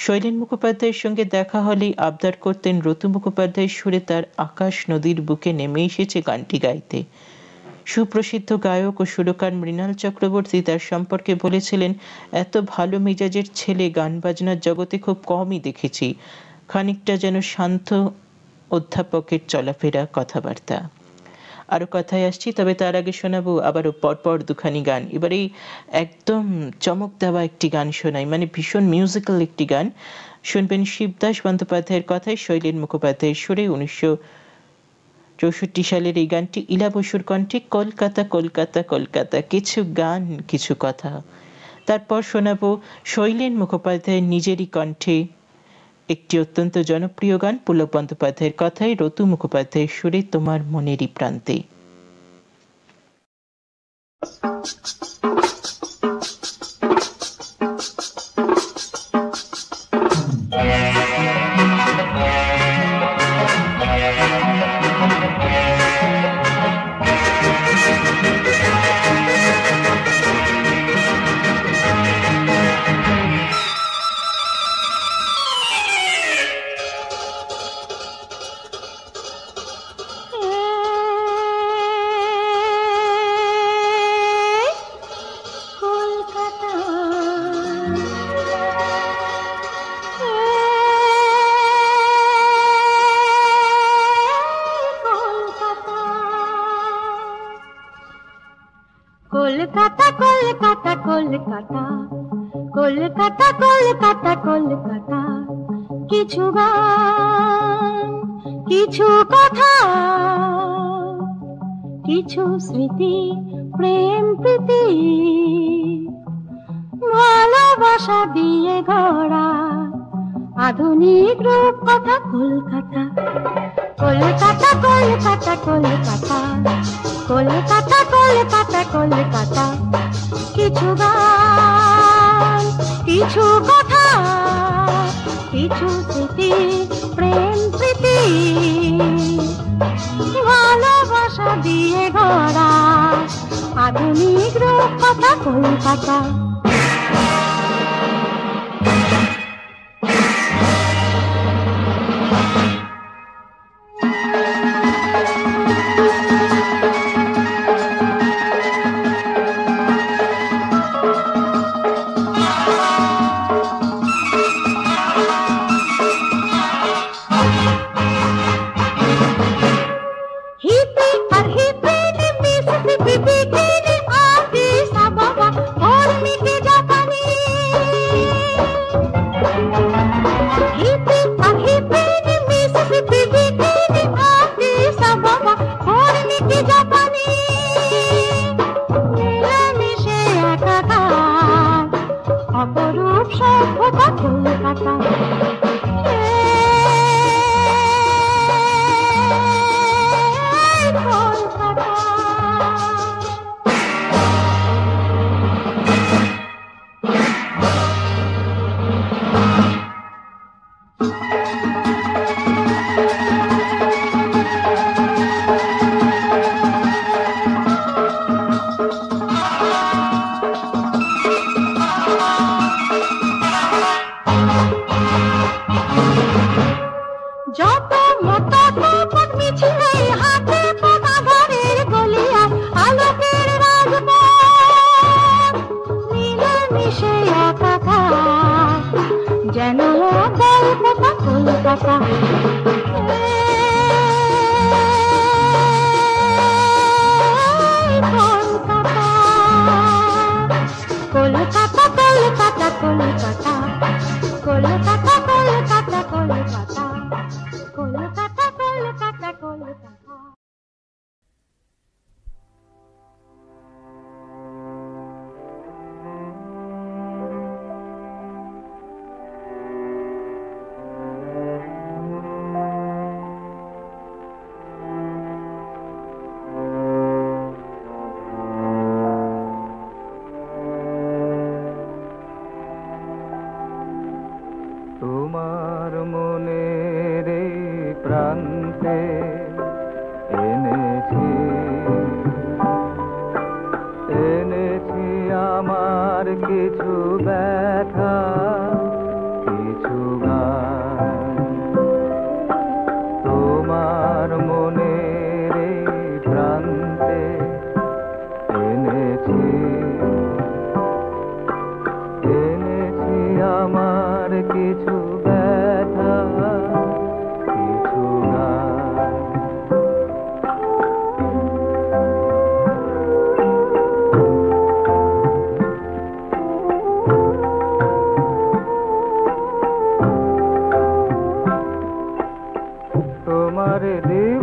শৈলেন মুখোপাধ্যায়ের সঙ্গে দেখা হলেই আবদার করতেন রতু মুখোপাধ্যায়ের সুরে তার আকাশ নদীর বুকে নেমে এসেছে গানটি গাইতে। সুপ্রসিদ্ধ গায়ক ও সুরকার মৃণাল চক্রবর্তী তার সম্পর্কে বলেছিলেন, এত ভালো মেজাজের ছেলে গান বাজনার জগতে খুব কমই দেখেছি। খানিকটা যেন শান্ত অধ্যাপকের চলাফেরা, কথাবার্তা। আরো কথায় আসছি, তবে তার আগে শোনাবো আবারও পরপর দুখানি গান। এবারে একদম চমক দেওয়া একটি গান শোনাই, মানে ভীষণ মিউজিক্যাল একটি গান শুনবেন। শিবদাস বন্দ্যোপাধ্যায়ের কথায় শৈলেন মুখোপাধ্যায়ের সুরে 1964 সালের এই গানটি ইলা বসুর কণ্ঠে। কলকাতা কলকাতা কলকাতা, কিছু গান কিছু কথা। তারপর শোনাবো শৈলেন মুখোপাধ্যায়ের নিজেরই কণ্ঠে একটি অত্যন্ত জনপ্রিয় গান পুলক বন্দ্যোপাধ্যায়ের কথায় রতু মুখোপাধ্যায়ের সুরে, তোমার মনেরই প্রান্তে। কলকাতা কলকাতা কলকাতা কলকাতা কলকাতা কলকাতা, কিছু গান কিছু কথা, কিছু স্মৃতি, প্রেম প্রীতি, ভালোবাসা দিয়ে গড়া আধুনিক রূপ কথা কলকাতা। কলকাতা কলকাতা কলকাতা কলকাতা কলকাতা কলকাতা, কিছু গান কিছু কথা, কিছু স্মৃতি, প্রেম প্রীতি, ভালোবাসা দিয়ে গড়া আধুনিক রূপ কথা কলকাতা। Meet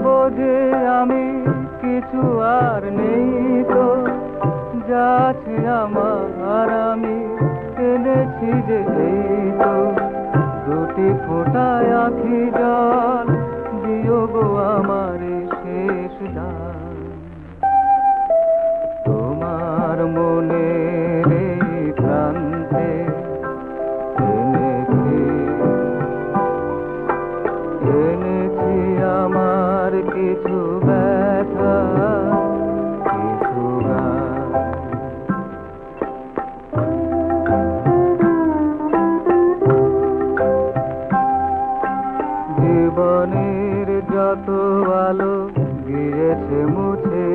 বোঝে আমি কিছু আর নেই তো, যা আছে আমার আমি এনেছি যে এই তো, দুটি ফোঁটায় আখি জল দিও গো আমার শেষ দান। তোমার মনের এই প্রান্তে এনেছি আমার কিছু ব্যথা, কিছু গান। জীবনের যত আলো গিয়েছে মুছে,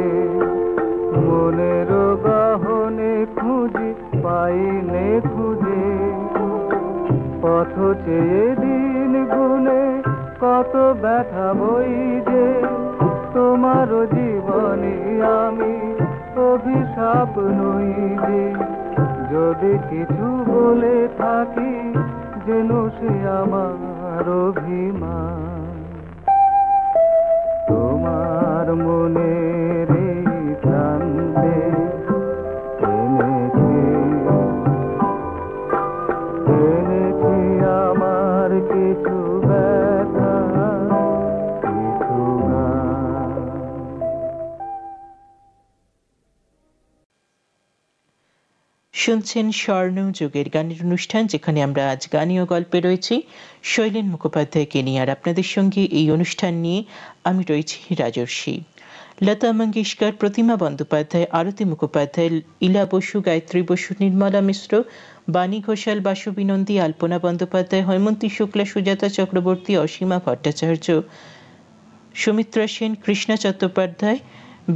মনের গহনে খুঁজি পাইনে খুঁজে, পথ চেয়ে দিন গুনে কত ব্যথা বই যে, তোমার জীবনে আমি অভিশাপ নই যে, যদি কিছু বলে থাকি যেন সে আমার অভিমান। তোমার মনের এই প্রান্তে এনেছি আমার কিছু ব্যথা, কিছু গান। শুনছেন স্বর্ণযুগের গানের অনুষ্ঠান, যেখানে আমরা আজ গানীয় গল্পে রয়েছি শৈলেন মুখোপাধ্যায়কে নিয়ে। আর আপনাদের সঙ্গে এই অনুষ্ঠান নিয়ে আমি রয়েছি রাজর্ষি। লতা মঙ্গেশকর, প্রতিমা বন্দ্যোপাধ্যায়, আরতি মুখোপাধ্যায়, ইলা বসু, গায়ত্রী বসু, নির্মলা মিশ্র, বাণী ঘোষাল, বাসবী নন্দী, আলপনা বন্দ্যোপাধ্যায়, হৈমন্তী শুক্লা, সুজাতা চক্রবর্তী, অসীমা ভট্টাচার্য, সুমিত্রা সেন, কৃষ্ণা চট্টোপাধ্যায়,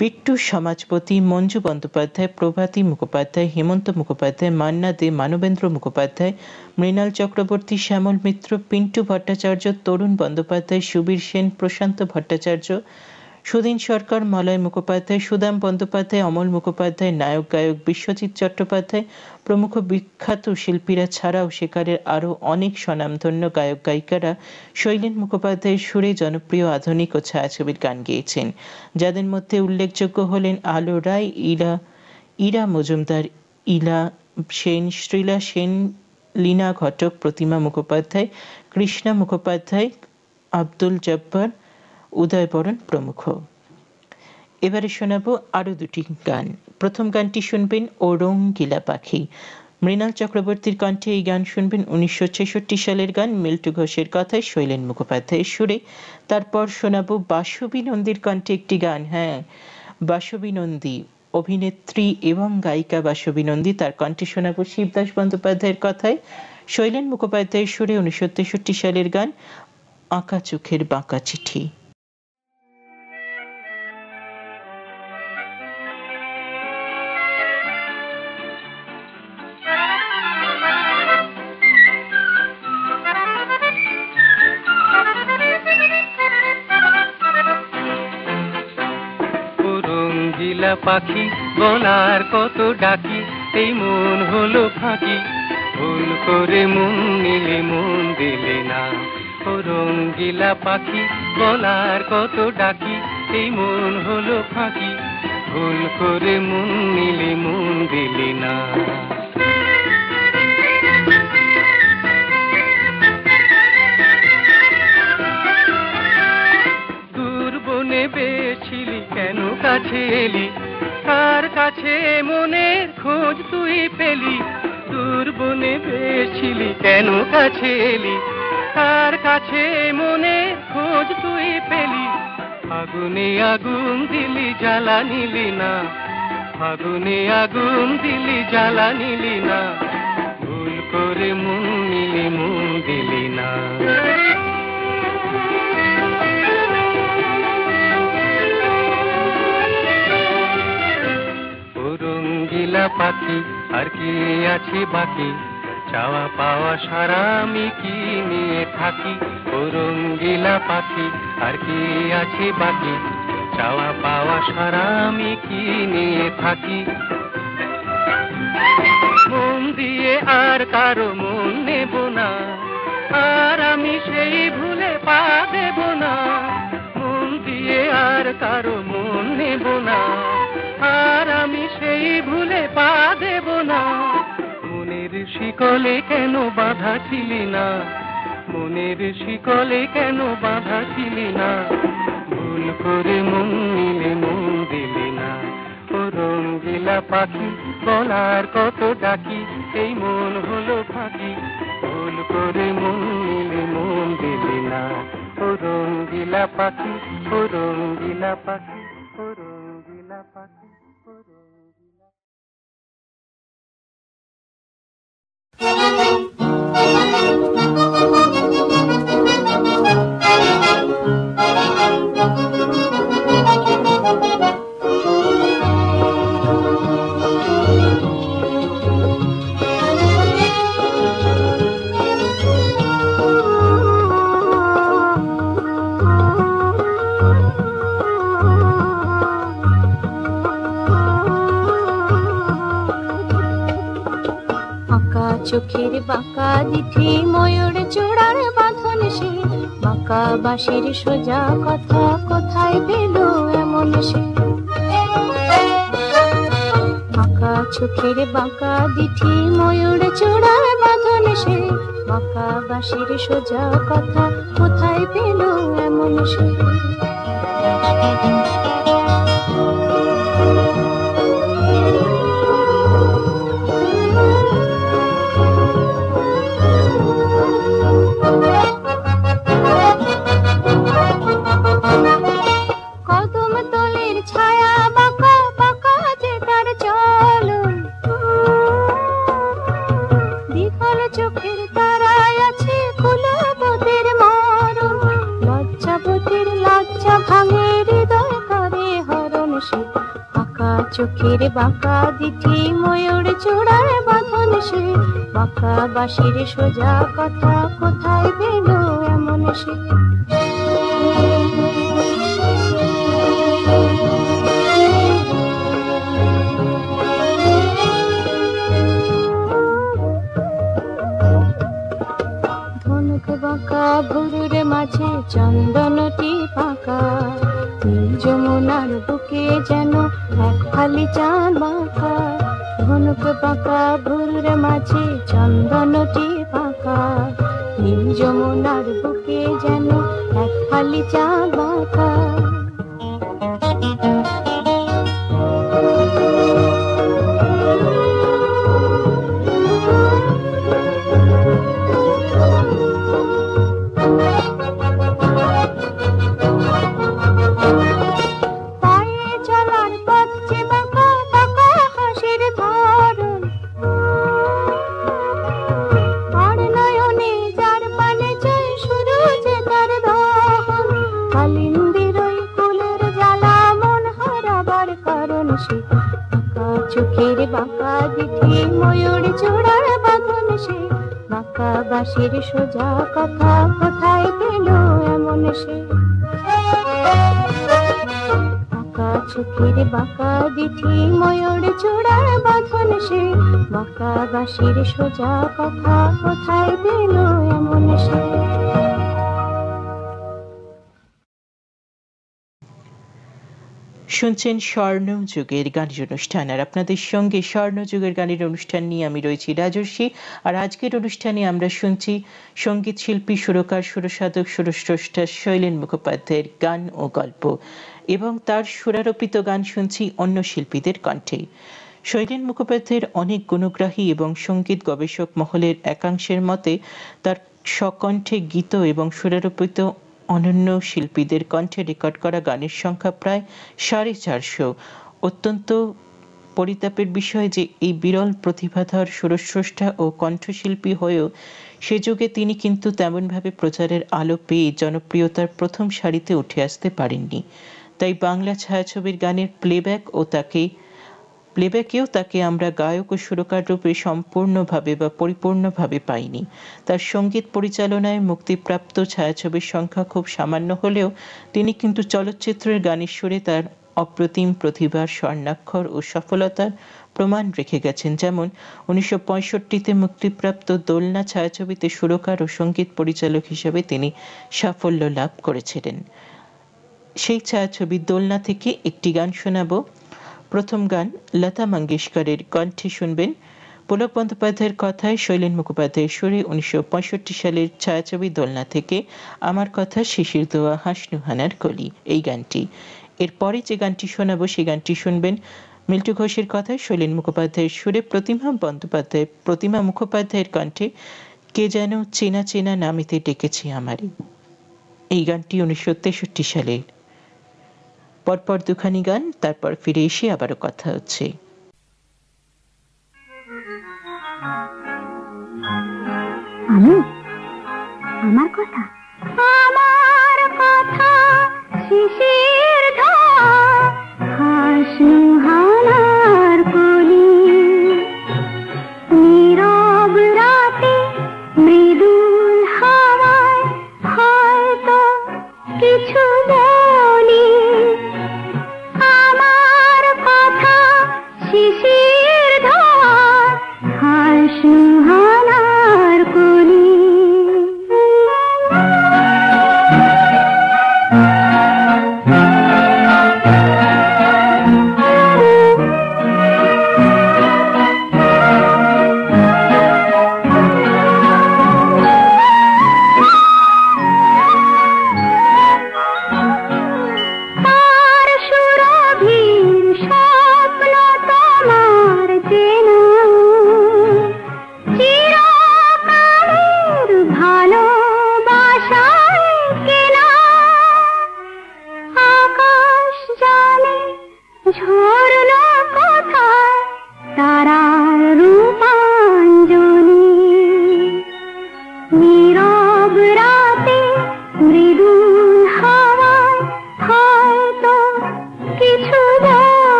বিট্টু সমাজপতি, মঞ্জু বন্দ্যোপাধ্যায়, প্রভাতী মুখোপাধ্যায়, হেমন্ত মুখোপাধ্যায়, মান্না দে, মানবেন্দ্র মুখোপাধ্যায়, মৃণাল চক্রবর্তী, শ্যামল মিত্র, পিন্টু ভট্টাচার্য, তরুণ বন্দ্যোপাধ্যায়, সুবীর সেন, প্রশান্ত ভট্টাচার্য, সুদীন সরকার, মলয় মুখোপাধ্যায়, সুদাম বন্দ্যোপাধ্যায়, অমল মুখোপাধ্যায়, নায়ক গায়ক বিশ্বজিৎ চট্টোপাধ্যায় প্রমুখ বিখ্যাত শিল্পীরা ছাড়াও সেকালের আরও অনেক স্বনামধন্য গায়ক গায়িকারা শৈলেন মুখোপাধ্যায়ের সুরে জনপ্রিয় আধুনিক ও ছায়াছবির গান গেয়েছেন, যাদের মধ্যে উল্লেখযোগ্য হলেন আলো রায়, ইরা মজুমদার, ইলা সেন, শ্রীলা সেন, লীনা ঘটক, প্রতিমা মুখোপাধ্যায়, কৃষ্ণা মুখোপাধ্যায়, আব্দুল জব্বার, উদয় বরণ প্রমুখ। এবারে শোনাবো আরো দুটি গান। প্রথম গানটি শুনবেন ও রঙিলা পাখি, মৃণাল চক্রবর্তীর কণ্ঠে এই গান শুনবেন। 1966 সালের গান, মিল্টু ঘোষের কথায় শৈলেন মুখোপাধ্যায়ের সুরে। তারপর শোনাবো বাসবী নন্দীর কণ্ঠে একটি গান। হ্যাঁ, বাসবী নন্দী অভিনেত্রী এবং গায়িকা বাসবী নন্দী, তার কণ্ঠে শোনাবো শিবদাস বন্দ্যোপাধ্যায়ের কথায় শৈলেন মুখোপাধ্যায়ের সুরে 1963 সালের গান, আঁকা চোখের বাঁকা চিঠি। পাখি বলার কত ডাকি, এই মন হলো ফাঁকি, ভুল করে মন নিলে মন দিলে না। ও রঙ্গিলা পাখি বলার কত ডাকি, এই মন হলো ফাঁকি, ভুল করে মন নিলে মন দিলে না। দূর বনে বেছিলি কেন কাছে এলি, কার কাছে মনের খোঁজ তুই পেলি। দূর বনে বেছিলি কেন কাছে এলি, কার কাছে মনের খোঁজ তুই পেলি। ফাগুনে আগুন দিলি জ্বালা নিলি না, ফাগুনে আগুন দিলি জ্বালা নিলি না, ভুল করে মন নিলি মন দিলি না। রঙ্গিলা পাখি আর কি আছে বাকি, চাওয়া পাওয়া সারা আমি কি নিয়ে থাকি। ও রঙ্গিলা পাখি আর কি আছে বাকি, চাওয়া পাওয়া সারা আমি কি নিয়ে থাকি। মন দিয়ে আর কারো মন নেব না, আর আমি সেই ভুলে পা দেব না। মন দিয়ে কারো মন নেব না, আর আমি সেই ভুলে পা দেব না। মনের শিকলে কেন বাঁধা ছিলি না, মনের শিকলে কেন বাঁধা ছিলি না, ভুল করে মন নিলে মন দিলি না। ও রঙিলা পাখি গলার কত ডাকি, এই মন হলো ফাঁকি, ভুল করে মন নিলে মন দিলি না। ও রঙিলা পাখি, ও রঙিলা পাখি, ও রঙিলা পাখি, ও রঙিলা। চোখের বাঁকা দিঠি ময়ূর চূড়ার বাঁধন সে, বাঁকা বাঁশির সোজা কথা কোথায় পেল এমন সে। বাঁকা চোখের বাঁকা দিঠি ময়ূর চূড়ার বাঁধন সে, বাঁকা বাঁশির সোজা কথা কোথায় পেল এমন সে। চোখের বাঁকা দিঠি ময়ূর চূড়ার বাঁধন সে, বাঁকা বাঁশির সোজা কথা কোথায় পেল এমন সে। ধনুক বাঁকা ভুরুর মাঝে চন্দনটি পাকা, যমুনার বুকে যেন এক ফালি চাঁদ বাঁকা। ধনুক বাঁকা ভুরুর মাঝে চন্দনটি পাকা, নীল যমুনার বুকে যেন এক ফালি চাঁদ বাঁকা। চোখের বাঁকা দিঠি ময়ূর চূড়ার বাঁধন সে, বাঁকা বাঁশির সোজা কথা কোথায় পেল এমন সে। বাঁকা চোখের বাঁকা দিঠি ময়ূর চূড়ার বাঁধন সে, বাঁকা বাঁশির সোজা কথা কোথায় পেল এমন সে। শুনছেন স্বর্ণযুগের গানের অনুষ্ঠান, আর আপনাদের সঙ্গে স্বর্ণযুগের গানের অনুষ্ঠান নিয়ে আমি রয়েছি রাজর্ষি। আর আজকের অনুষ্ঠানে আমরা শুনছি সঙ্গীত শিল্পী, সুরকার, সুরসাধক, সুরস্রষ্টা শৈলেন মুখোপাধ্যায়ের গান ও গল্প, এবং তার সুরারোপিত গান শুনছি অন্য শিল্পীদের কণ্ঠে। শৈলেন মুখোপাধ্যায়ের অনেক গুণগ্রাহী এবং সঙ্গীত গবেষক মহলের একাংশের মতে তার স্বকণ্ঠে গীত এবং সুরারোপিত অনন্য শিল্পীদের কণ্ঠে রেকর্ড করা গানের সংখ্যা প্রায় 450। অত্যন্ত পরিতাপের বিষয় যে এই বিরল প্রতিভাধর সুরস্রষ্টা ও কণ্ঠশিল্পী হয়েও সে যুগে তিনি কিন্তু তেমনভাবে প্রচারের আলো পেয়ে জনপ্রিয়তার প্রথম সারিতে উঠে আসতে পারেননি। তাই বাংলা ছায়াছবির গানের প্লেব্যাকেও তাকে আমরা গায়ক ও সুরকার রূপে সম্পূর্ণভাবে বা পরিপূর্ণভাবে পাইনি। তার সঙ্গীত পরিচালনায় মুক্তিপ্রাপ্ত ছায়াছবির সংখ্যা খুব সামান্য হলেও তিনি কিন্তু চলচ্চিত্রের গানের সুরে তার অপ্রতিম প্রতিভার স্বর্ণাক্ষর ও সফলতার প্রমাণ রেখে গেছেন। যেমন 1965-তে মুক্তিপ্রাপ্ত দোলনা ছায়াছবিতে সুরকার ও সঙ্গীত পরিচালক হিসেবে তিনি সাফল্য লাভ করেছিলেন। সেই ছায়াছবির দোলনা থেকে একটি গান শোনাবো। প্রথম গান লতা মঙ্গেশকরের কণ্ঠে শুনবেন। পুলক বন্দ্যোপাধ্যায়ের কথায়, শৈলেন মুখোপাধ্যায়ের সুরে 1965 সালের ছায়াছবি দোলনা থেকে আমার কথা শিশির দোয়া হাসনুহানার কলি, এই গানটি। এরপরে যে গানটি শোনাবো সেই গানটি শুনবেন মিল্টু ঘোষের কথায়, শৈলেন মুখোপাধ্যায়ের সুরে প্রতিমা মুখোপাধ্যায়ের কণ্ঠে কে যেন চেনা চেনা নামিতে ডেকেছে আমারে, এই গানটি 1963 সালের। পরপর দুখানি গান, তারপর ফিরে এসে আবারও কথা হচ্ছে। আমার কথা শিশির হাসনুহানার কলি, নীরব রাতে মৃদুল হাওয়ায় হয়তো কিছু বলি। আমার কথা শিশির হাসনুহানার কলি।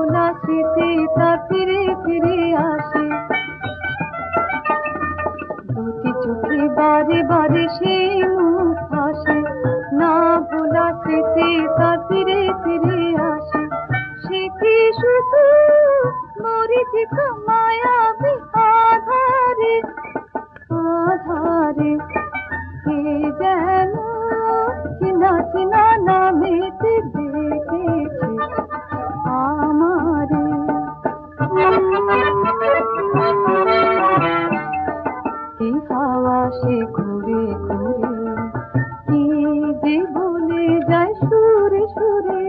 ভোলা স্মৃতি তার ফিরে ফিরে আসে, দুটি চোখে বারে বারে সেই মুখ হাসে, না ভোলা স্মৃতি তার ফিরে ফিরে আসে। স্মৃতি শুধু মরিচিকা মায়াবী আধারে আধারে, কে যেন চিনা চিনা নামেতে ডেকেছে আমারে। কি হাওয়া সে ঘুরে ঘুরে, কি যে বলে যায় সুরে সুরে,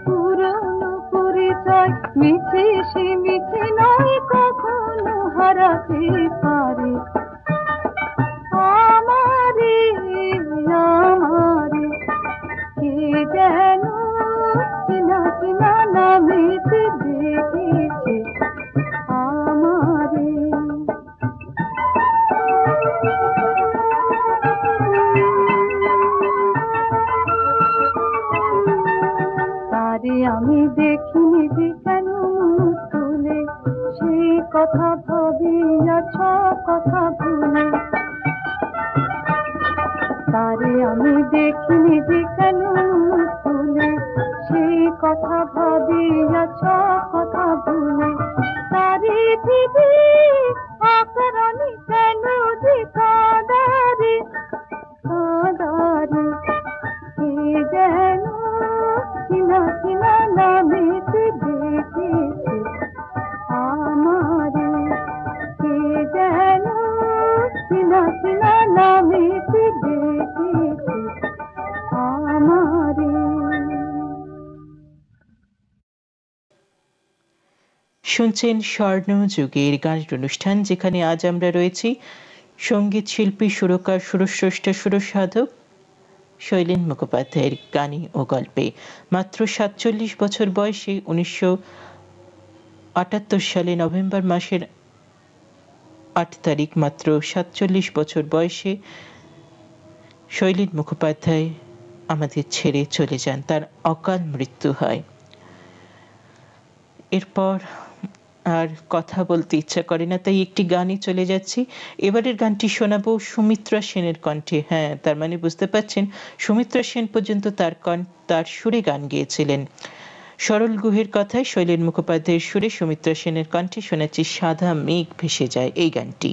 পুরনো পরিচয় মিছে সে মিছে নয় কখনো হারাতে পারে আমারে আমারে। কে যেন চিনা চিনা নামেতে ডেকেছে আমারে। তারে আমি দেখিনি যে কেন মুখ তুলে, সেই কথা ভাবি আর সব কথা ভুলে। তারে আমি দেখিনি যে কেন মুখ তুলে, সেই কথা ভাবি আর সব কথা ভুলে। তারে দিদি আকারণে কেন যে কাদারে কাদারে, কে যেন চিনা চিনা নামেতে ডেকেছে আমারে। কে যেন চিনা চিনা নামেতে ডেকেছে আমারে। শুনছেন স্বর্ণযুগের গানের অনুষ্ঠান, যেখানে আজ আমরা রয়েছি সঙ্গীত শিল্পী, সুরকার, সুরস্রষ্টা, সুরসাধক শৈলেন মুখোপাধ্যায়ের গানে ও গল্পে। মাত্র ৪৭ বছর বয়সে ১৯৭৮ সালে নভেম্বর মাসের ৮ তারিখ, মাত্র ৪৭ বছর বয়সে শৈলেন মুখোপাধ্যায় আমাদের ছেড়ে চলে যান, তার অকাল মৃত্যু হয়। এরপর আর কথা বলতে ইচ্ছা করে না, তাই একটি গানে চলে যাচ্ছি। এবারের গানটি শোনাবো সুমিত্রা সেনের কণ্ঠে। হ্যাঁ, তার মানে বুঝতে পারছেন, সুমিত্রা সেন পর্যন্ত তার সুরে গান গেয়েছিলেন। সরল গুহের কথায় শৈলেন মুখোপাধ্যায়ের সুরে সুমিত্রা সেনের কণ্ঠে শোনাচ্ছি সাদা মেঘ ভেসে যায় এই গানটি।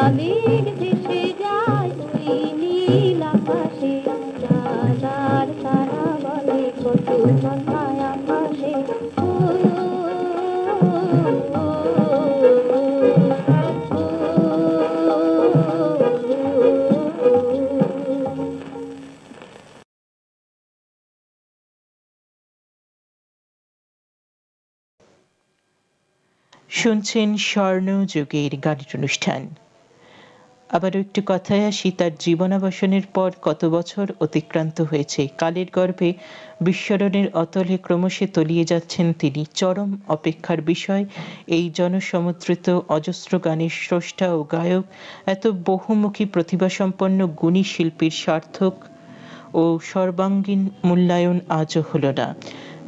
মালিক ভেসে যায় ওই নীল আকাশে, চাঁদার তারা বলে কত কথায় আকাশে। শুনছেন স্বর্ণযুগের গানের অনুষ্ঠান। আবারও একটু কথায় আসি, তার জীবনাবসানের পর কত বছর অতিক্রান্ত হয়েছে। কালের গর্ভে বিস্মরণের অতলে ক্রমশ তলিয়ে যাচ্ছেন তিনি। চরম অপেক্ষার বিষয় এই জনসমুদ্রিত অজস্র গানের স্রষ্টা ও গায়ক, এত বহুমুখী প্রতিভাসম্পন্ন গুণী শিল্পীর সার্থক ও সর্বাঙ্গীন মূল্যায়ন আজও হল না।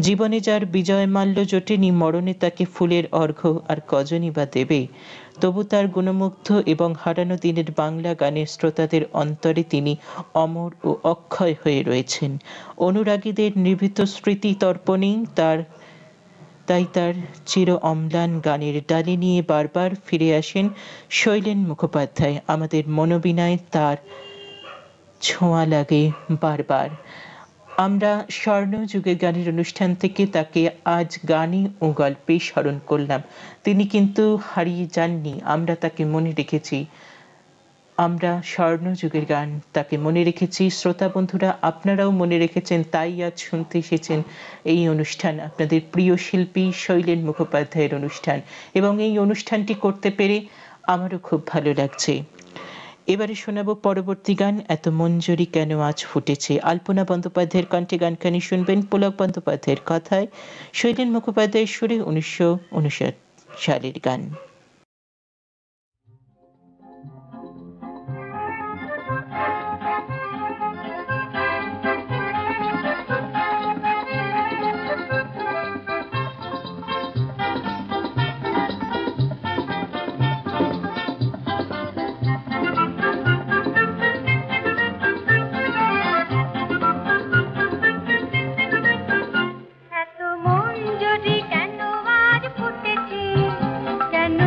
জীবনে যার বিজয় মাল্য জোটেনি, মরণে তাকে ফুলের অর্ঘ্য আর কজনই বা দেবে। তবু তার গুণমুগ্ধ এবং হারানো দিনের বাংলা গানের শ্রোতাদের অন্তরে তিনি অমর ও অক্ষয় হয়ে রয়েছেন। অনুরাগীদের নিভৃত স্মৃতি তর্পণেই তাই তার চির অম্লান গানের ডালি নিয়ে বারবার ফিরে আসেন শৈলেন মুখোপাধ্যায়। আমাদের মনোবিনায় তার ছোঁয়া লাগে বারবার। আমরা স্বর্ণযুগের গানের অনুষ্ঠান থেকে তাকে আজ গানে ও গল্পে স্মরণ করলাম। তিনি কিন্তু হারিয়ে যাননি, আমরা তাকে মনে রেখেছি। আমরা স্বর্ণযুগের গান তাকে মনে রেখেছি। শ্রোতা বন্ধুরা, আপনারাও মনে রেখেছেন, তাই আজ শুনতে এসেছেন এই অনুষ্ঠান, আপনাদের প্রিয় শিল্পী শৈলেন মুখোপাধ্যায়ের অনুষ্ঠান। এবং এই অনুষ্ঠানটি করতে পেরে আমারও খুব ভালো লাগছে। এবারে শোনাবো পরবর্তী গান, এত মঞ্জরি কেন আজ ফুটেছে। আলপনা বন্দ্যোপাধ্যায়ের কণ্ঠে গানখানি শুনবেন, পুলক বন্দ্যোপাধ্যায়ের কথায়, শৈলেন মুখোপাধ্যায়ের সুরে 1959 সালের গান। এত মঞ্জরি কেন আজ ফুটেছে, কেন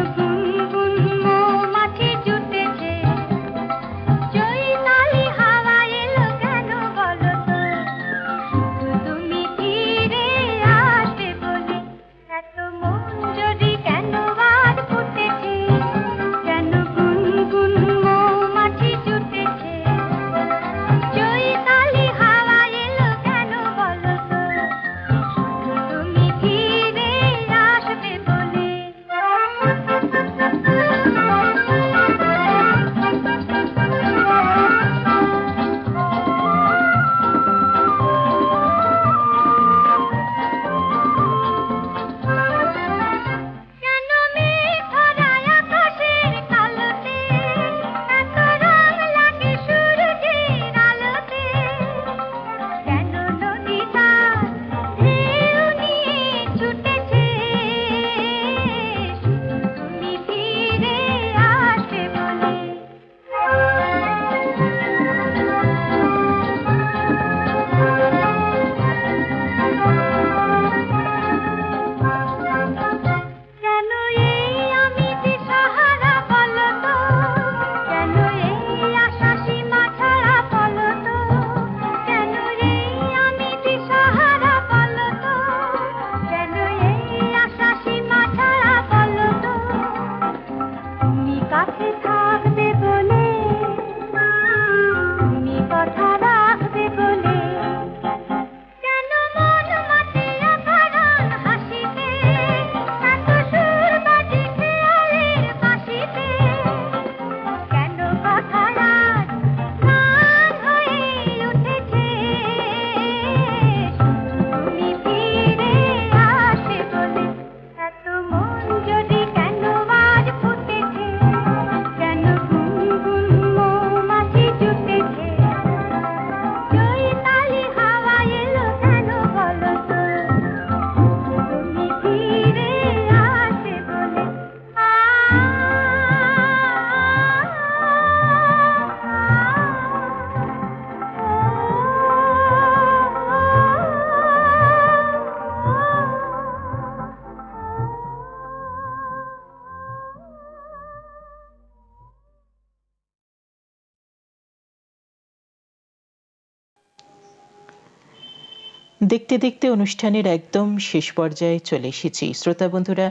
দেখতে দেখতে অনুষ্ঠানের একদম শেষ পর্যায়ে চলে এসেছি শ্রোতা বন্ধুরা।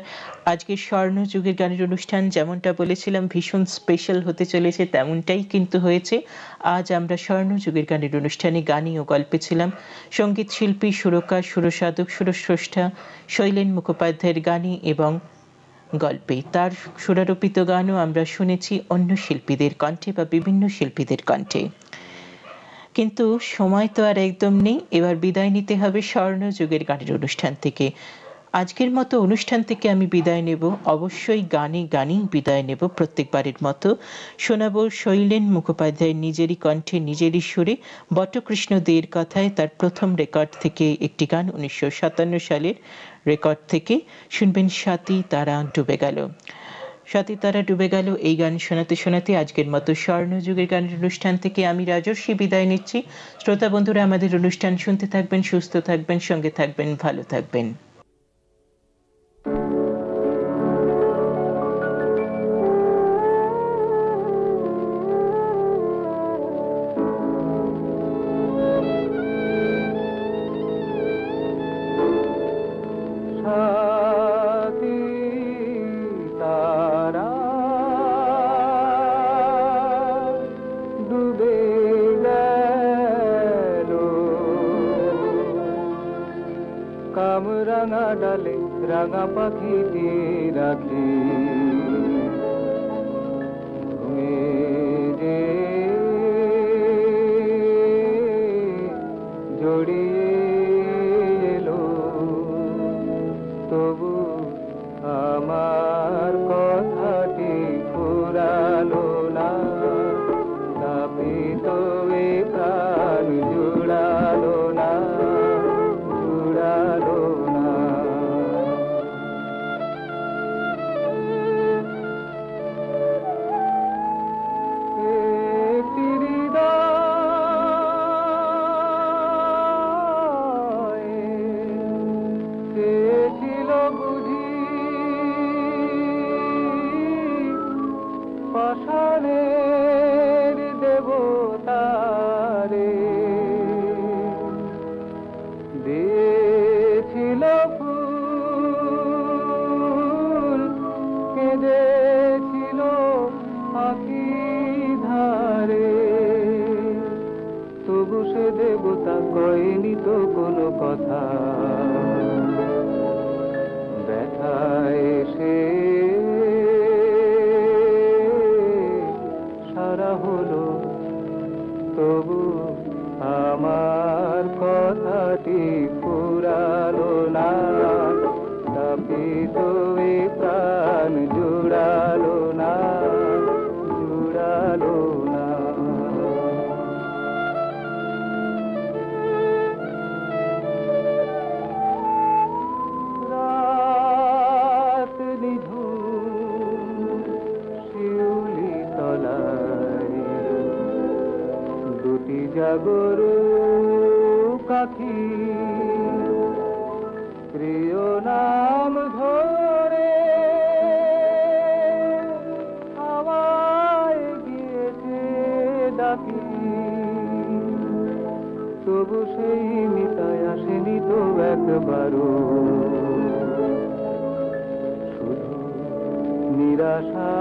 আজকের স্বর্ণযুগের গানের অনুষ্ঠান যেমনটা বলেছিলাম ভীষণ স্পেশাল হতে চলেছে, তেমনটাই কিন্তু হয়েছে। আজ আমরা স্বর্ণযুগের গানের অনুষ্ঠানে গানই ও গল্পে ছিলাম সঙ্গীত শিল্পী, সুরকার, সুরসাধক, সুরস্রষ্টা শৈলেন মুখোপাধ্যায়ের গানে এবং গল্পে। তার সুরারোপিত গানও আমরা শুনেছি অন্য শিল্পীদের কণ্ঠে বা বিভিন্ন শিল্পীদের কণ্ঠে। কিন্তু সময় তো আর একদম নেই, এবার বিদায় নিতে হবে স্বর্ণযুগের গানের অনুষ্ঠান থেকে। আজকের মতো অনুষ্ঠান থেকে আমি বিদায় নেব, অবশ্যই গানেই বিদায় নেব প্রত্যেকবারের মতো। শোনাবো শৈলেন মুখোপাধ্যায়ের নিজেরই কণ্ঠে নিজেরই সুরে বটকৃষ্ণ দের কথায় তার প্রথম রেকর্ড থেকে একটি গান, 1957 সালের রেকর্ড থেকে শুনবেন স্বাতী তারা ডুবে গেল। স্বাতী তারা ডুবে গেল এই গান শোনাতে শোনাতে আজকের মতো স্বর্ণযুগের গানের অনুষ্ঠান থেকে আমি রাজস্বী বিদায় নিচ্ছি। শ্রোতা বন্ধুরা, আমাদের অনুষ্ঠান শুনতে থাকবেন, সুস্থ থাকবেন, সঙ্গে থাকবেন, ভালো থাকবেন। কামরাঙা ডালে রাঙা পাখিটি রাখি যে জড়িয়ে এলো, তবু আমার কথাটি ফুরালো না, তাপিত এ প্রাণ জুড়ালো না, জুড়ালো না। একটি হৃদয় চেয়েছিল বুঝি পাষাণের দেবতারে, দিয়েছিল ফুল, কেঁদেছিল আঁখি ধারে, তবু সে দেবতা কয়নি তো কোনো কথা, ব্যথায় এসে সারা হলো, তবু আমার কথাটি ফুরালো না, তাপিত এ প্রাণ জুড়ালো না, জুড়ালো না। রাত নিঝুম শিউলি তলায় দুটি জাগরু পাখি প্রিয় নাম ধরে আমায় গিয়েছে ডাকি, তবু সেই নিতায় আসেনি তো একবারও, শুধু নিরাশা